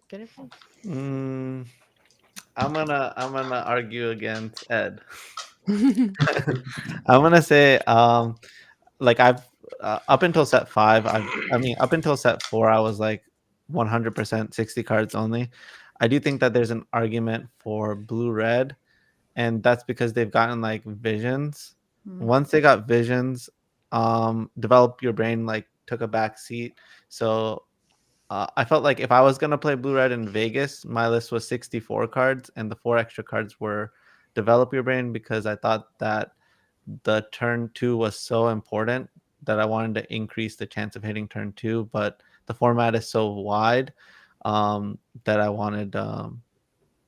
I'm gonna argue against Ed. I'm gonna say like I've up until set 5, up until set 4 I was like 100% 60 cards only. I do think that there's an argument for blue red, and that's because they've gotten like visions. Once they got visions, develop your brain like took a back seat. So I felt like if I was going to play blue red in Vegas, my list was 64 cards, and the 4 extra cards were develop your brain, because I thought that the turn 2 was so important that I wanted to increase the chance of hitting turn 2. But the format is so wide that I wanted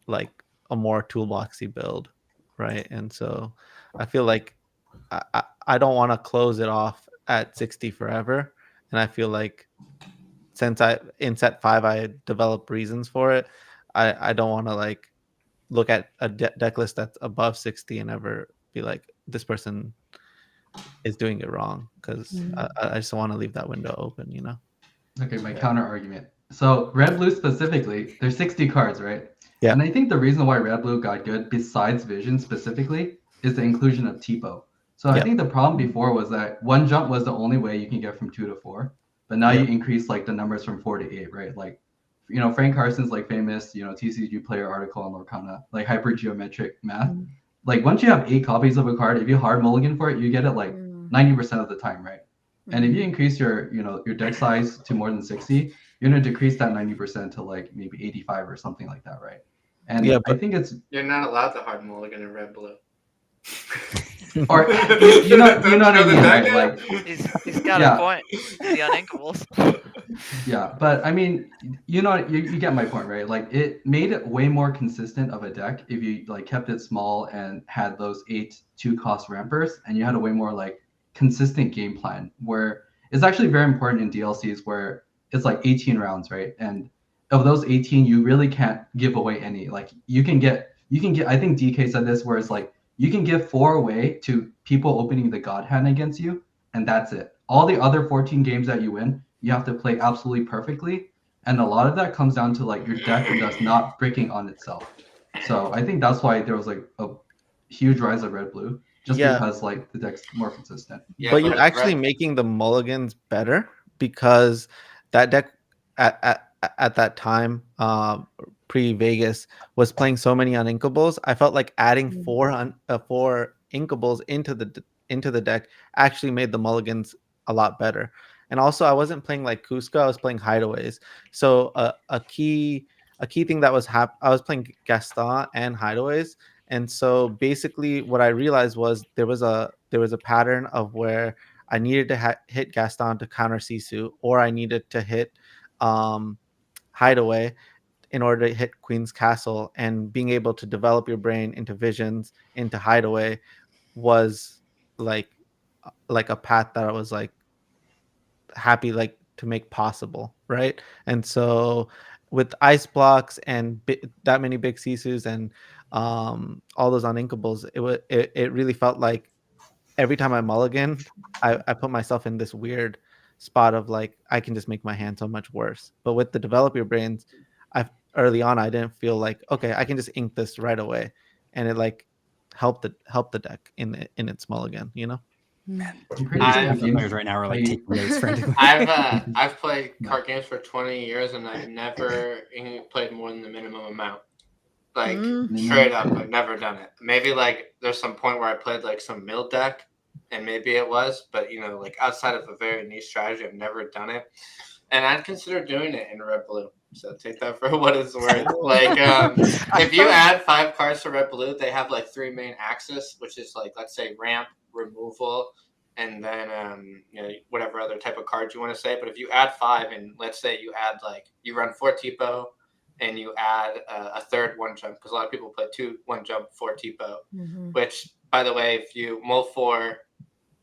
like a more toolboxy build, right? And so I feel like I don't want to close it off at 60 forever. And I feel like since in set 5 I developed reasons for it, I don't want to like look at a deck list that's above 60 and ever be like, this person is doing it wrong, because I just want to leave that window open, you know? Okay, my counter argument. So red blue specifically, there's 60 cards, right? Yeah. And I think the reason why red blue got good, besides vision specifically, is the inclusion of TPO. So I think the problem before was that one jump was the only way you can get from 2 to 4, but now you increase like the numbers from 4 to 8, right? Like, you know, Frank Carson's like famous, you know, TCG player article on Lorcana, like hypergeometric math. Like once you have 8 copies of a card, if you hard mulligan for it, you get it like 90% of the time, right? And if you increase your, you know, your deck size to more than 60, you're going to decrease that 90% to like maybe 85 or something like that, right? And I think it's... You're not allowed to hard mulligan in red blue. Or you know what I mean, right? Like he's got a point. The uninkables. Yeah, but I mean, you know, you get my point, right? Like it made it way more consistent of a deck if you like kept it small and had those 8 2-cost rampers, and you had a way more like consistent game plan, where it's actually very important in DLCs where it's like 18 rounds, right? And of those 18, you really can't give away any. Like you can get, I think DK said this, where it's like you can give 4 away to people opening the God Hand against you, and that's it. All the other 14 games that you win, you have to play absolutely perfectly. And a lot of that comes down to like your deck does not breaking on itself. So I think that's why there was like a huge rise of red blue, just because like the deck's more consistent. Yeah, but you're actually making the mulligans better, because that deck at that time, pre-Vegas, was playing so many uninkables. I felt like adding 4 inkables into the deck actually made the mulligans a lot better. And also, I wasn't playing like Cusco; I was playing hideaways. So a key thing that was I was playing Gaston and hideaways. And so basically, what I realized was there was a pattern of where I needed to hit Gaston to counter Sisu, or I needed to hit hideaway in order to hit Queen's Castle. And being able to develop your brain into visions, into hideaway, was like a path that I was like happy like to make possible, right? And so with ice blocks and that many big Sisus and all those uninkables, it really felt like every time I mulliganed, I put myself in this weird spot of like I can just make my hand so much worse. But with the develop your brains, early on I didn't feel like, okay, I can just ink this right away, and it like helped the deck in its mulligan, you know. Players right now are like taking notes frantically. I've played card games for 20 years, and I've never played more than the minimum amount. Like straight up, I've never done it. Maybe like there's some point where I played like some mill deck, and maybe it was, but like outside of a very niche strategy, I've never done it. And I'd consider doing it in red blue. So take that for what it's worth. Like if you add 5 cards to red blue, they have like 3 main axes, which is like, let's say ramp, removal, and then whatever other type of cards you want to say. But if you add 5, and let's say you add you run 4 TPO and you add a third 1 jump, because a lot of people play 2 1 jump 4 TPO, which by the way, if you mull 4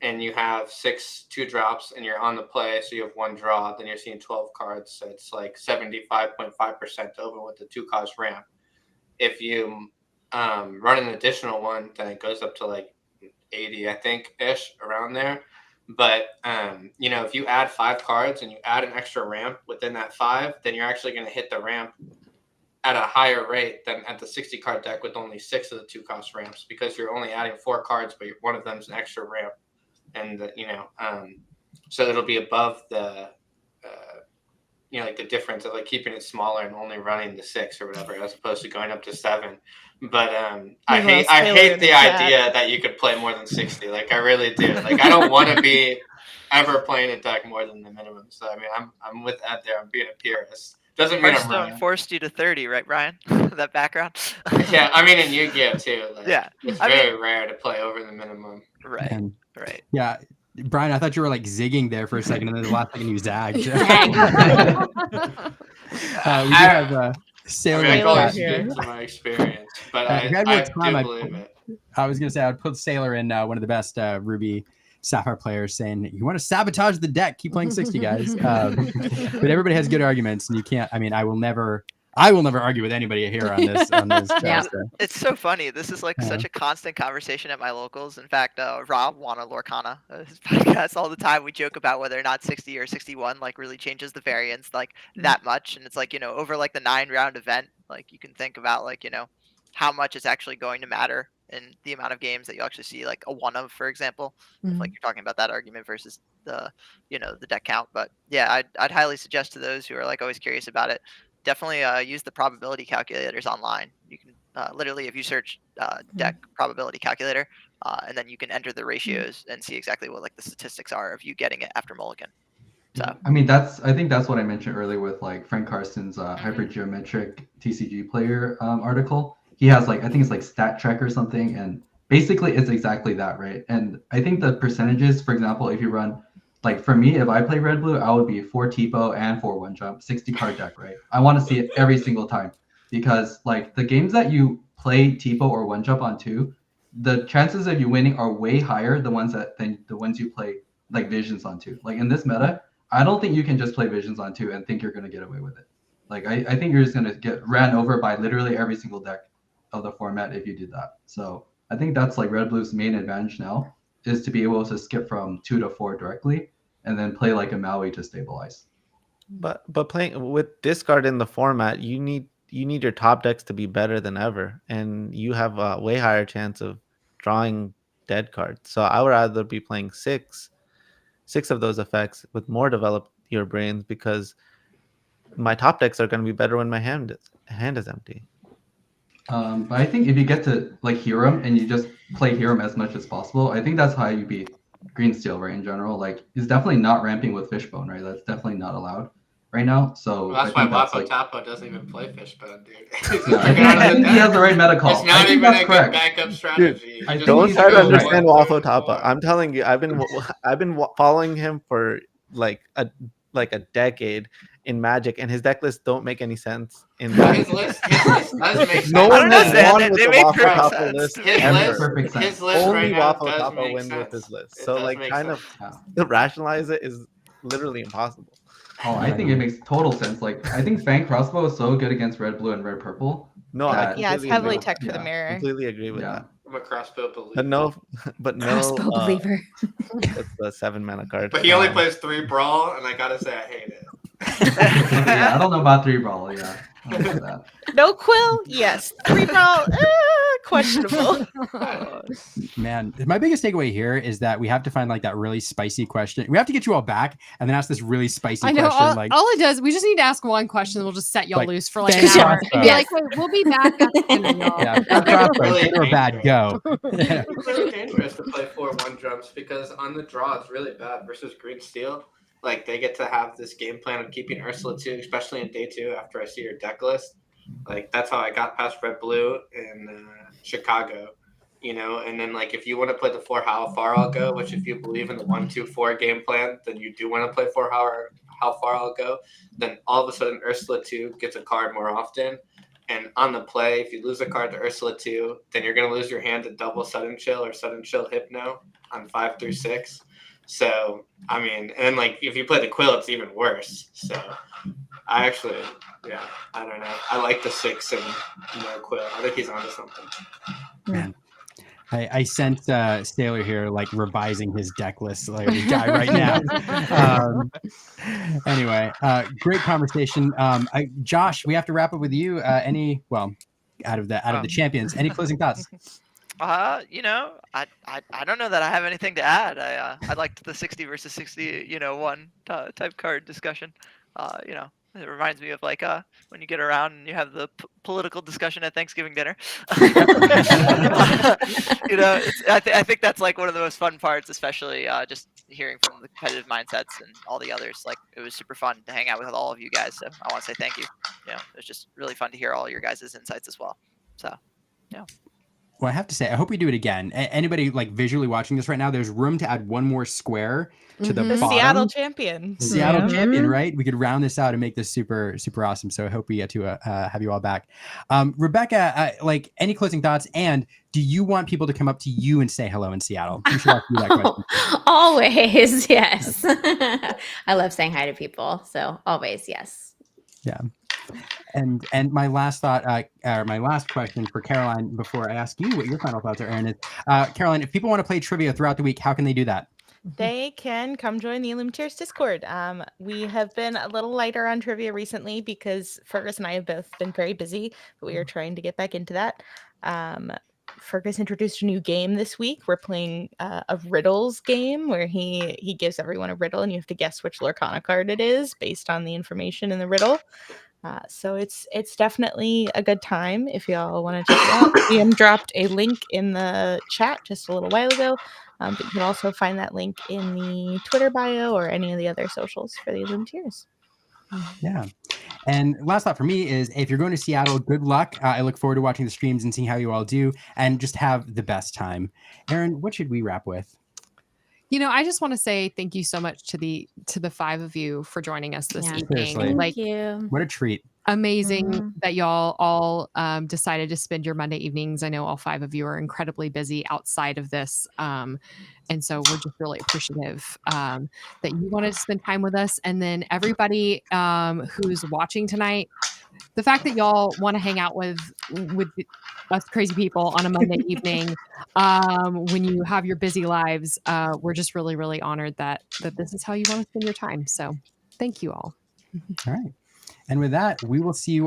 and you have 6 2-drops and you're on the play, so you have 1 draw, then you're seeing 12 cards. So it's like 75.5% over with the 2-cost ramp. If you run an additional one, then it goes up to like 80, I think, ish, around there. But if you add 5 cards and you add an extra ramp within that 5, then you're actually going to hit the ramp at a higher rate than at the 60 card deck with only 6 of the 2-cost ramps, because you're only adding 4 cards, but one of them's an extra ramp. And so it'll be above the like the difference of like keeping it smaller and only running the 6 or whatever, as opposed to going up to 7. But I hate the idea that you could play more than 60. Like I really do. Like I don't want to be ever playing a deck more than the minimum. So I mean, I'm with Ed there. I'm being a purist. Doesn't mean I'm wrong. Forced you to 30, right, Brian? That background. Yeah, I mean in Yu-Gi-Oh too. Like, yeah, it's very rare to play over the minimum. Right. And, right. Yeah. Brian, I thought you were like zigging there for a second, and then the last second you zagged. We have Sailor. I call it to my experience, but I do believe it. I was gonna say I would put Sailor in one of the best Ruby Sapphire players, saying you want to sabotage the deck, keep playing 60, guys. But everybody has good arguments, and you can't. I mean, I will never argue with anybody here on this. Yeah. It's so funny. This is like such a constant conversation at my locals. In fact, Rob won a Lorcana his podcast all the time. We joke about whether or not 60 or 61 like really changes the variance like that much. And it's like, over like the 9-round event, like you can think about like, how much is actually going to matter in the amount of games that you actually see like a 1 of, for example, if like you're talking about that argument versus the, the deck count. But yeah, I'd highly suggest to those who are like always curious about it, definitely use the probability calculators online. You can literally, if you search deck probability calculator, and then you can enter the ratios and see exactly what like the statistics are of you getting it after mulligan. So I mean, I think that's what I mentioned earlier with like Frank Carson's hypergeometric TCG player article. He has like, I think it's like Stat Trek or something, and basically it's exactly that, right? And I think the percentages, for example, if you run, like for me, if I play red blue, I would be 4 TPO and 4 1 jump, 60 card deck, right? I want to see it every single time, because like the games that you play TPO or 1 jump on 2, the chances of you winning are way higher than the ones you play like visions on 2. Like in this meta, I don't think you can just play visions on 2 and think you're going to get away with it. Like I think you're just going to get ran over by literally every single deck of the format if you did that. So I think that's like red blue's main advantage now, is to be able to skip from 2 to 4 directly and then play like a Maui to stabilize. But playing with discard in the format, you need your top decks to be better than ever, and you have a way higher chance of drawing dead cards. So I would rather be playing six of those effects with more developed your brains, because my top decks are going to be better when my hand is empty. But I think if you get to like Hiram and you just play Hiram as much as possible, I think that's how you beat green steel, right? In general, like he's definitely not ramping with Fishbone, right? That's definitely not allowed right now. So that's why Wapo Tapo doesn't even play Fishbone, dude. I think he has the right meta call. It's not even a good backup strategy. Dude, don't try to understand Wapo Tapo. I'm telling you, I've been following him for like a decade in Magic, and his deck lists don't make any sense. His list does make sense. No one has won with the Wapo Tapo sense. list His list Only right now Wapo does Tapo make wins sense. with his list. It So like kind of to rationalize it is literally impossible. Oh, I think it makes total sense. Like I think Fang Crossbow is so good against red, blue, and red, purple. No, yeah, it's heavily teched for the mirror. Completely agree with that. I'm a crossbow believer. But no, Crossbow believer. That's the 7-mana card. But he only plays 3 Brawl, and I gotta say I hate it. I don't know about 3 Brawl. Yeah, no Quill. Yes, 3 Brawl. Questionable. Man, my biggest takeaway here is that we have to find like that really spicy question. We have to get you all back and then ask this really spicy I know. question. All it does, we just need to ask one question. We'll just set y'all Like, loose for like thanks, an hour. Crossbow. And be Yes. like, wait, we'll be back after dinner, y'all. Yeah, crossbow, good or bad, go. It's really dangerous to play 4-1 drums because on the draw it's really bad versus green steel. Like they get to have this game plan of keeping Ursula 2, especially in day 2 after I see your deck list. Like that's how I got past red blue in Chicago, you know. And then like if you want to play the 4 how far I'll go, which if you believe in the 1-2-4 game plan, then you do want to play 4 how far I'll go. Then all of a sudden Ursula 2 gets a card more often. And on the play, if you lose a card to Ursula 2, then you're going to lose your hand to double Sudden Chill or Sudden Chill Hypno on 5 through 6. So, I mean, and like if you play the Quill, it's even worse. So, I actually, yeah, I don't know. I like the 6 and Quill. I think he's onto something. Man, I sense Sailor here like revising his deck list like this guy right now. Anyway, great conversation. Josh, we have to wrap up with you. Out of the champions, any closing thoughts? I don't know that I have anything to add. I liked the 60 versus 60, one type card discussion. It reminds me of like when you get around and you have the political discussion at Thanksgiving dinner. I think that's like one of the most fun parts, especially just hearing from the competitive mindsets and all the others. Like it was super fun to hang out with all of you guys. So I want to say thank you. It was just really fun to hear all your guys' insights as well. So, yeah. Well, I have to say, I hope we do it again. Anybody like visually watching this right now, there's room to add one more square to the bottom. Seattle Champions. Seattle Champion, right? We could round this out and make this super, super awesome. So I hope we get to have you all back. Rebecca, like any closing thoughts? And do you want people to come up to you and say hello in Seattle? We should ask you that question. Always, yes. I love saying hi to people. So always, yes. Yeah. And my last thought, or my last question for Caroline before I ask you what your final thoughts are, Aaron, is Caroline, if people want to play trivia throughout the week, how can they do that? They can come join the Illuminateers Discord. We have been a little lighter on trivia recently because Fergus and I have both been very busy, but we are trying to get back into that. Fergus introduced a new game this week. We're playing a riddles game where he gives everyone a riddle and you have to guess which Lorcana card it is based on the information in the riddle. So it's definitely a good time if y'all want to check it out. Ian dropped a link in the chat just a little while ago, but you can also find that link in the Twitter bio or any of the other socials for the Illuminateers. Yeah. And last thought for me is if you're going to Seattle, good luck. I look forward to watching the streams and seeing how you all do and just have the best time. Aaron, what should we wrap with? I just want to say thank you so much to the 5 of you for joining us this evening. Seriously. Thank you. What a treat. Amazing that y'all all decided to spend your Monday evenings. I know all 5 of you are incredibly busy outside of this. And so we're just really appreciative that you wanted to spend time with us. And then everybody who's watching tonight, the fact that y'all want to hang out with us crazy people on a Monday evening when you have your busy lives, we're just really, really honored that this is how you want to spend your time. So thank you all. All right. And with that, we will see you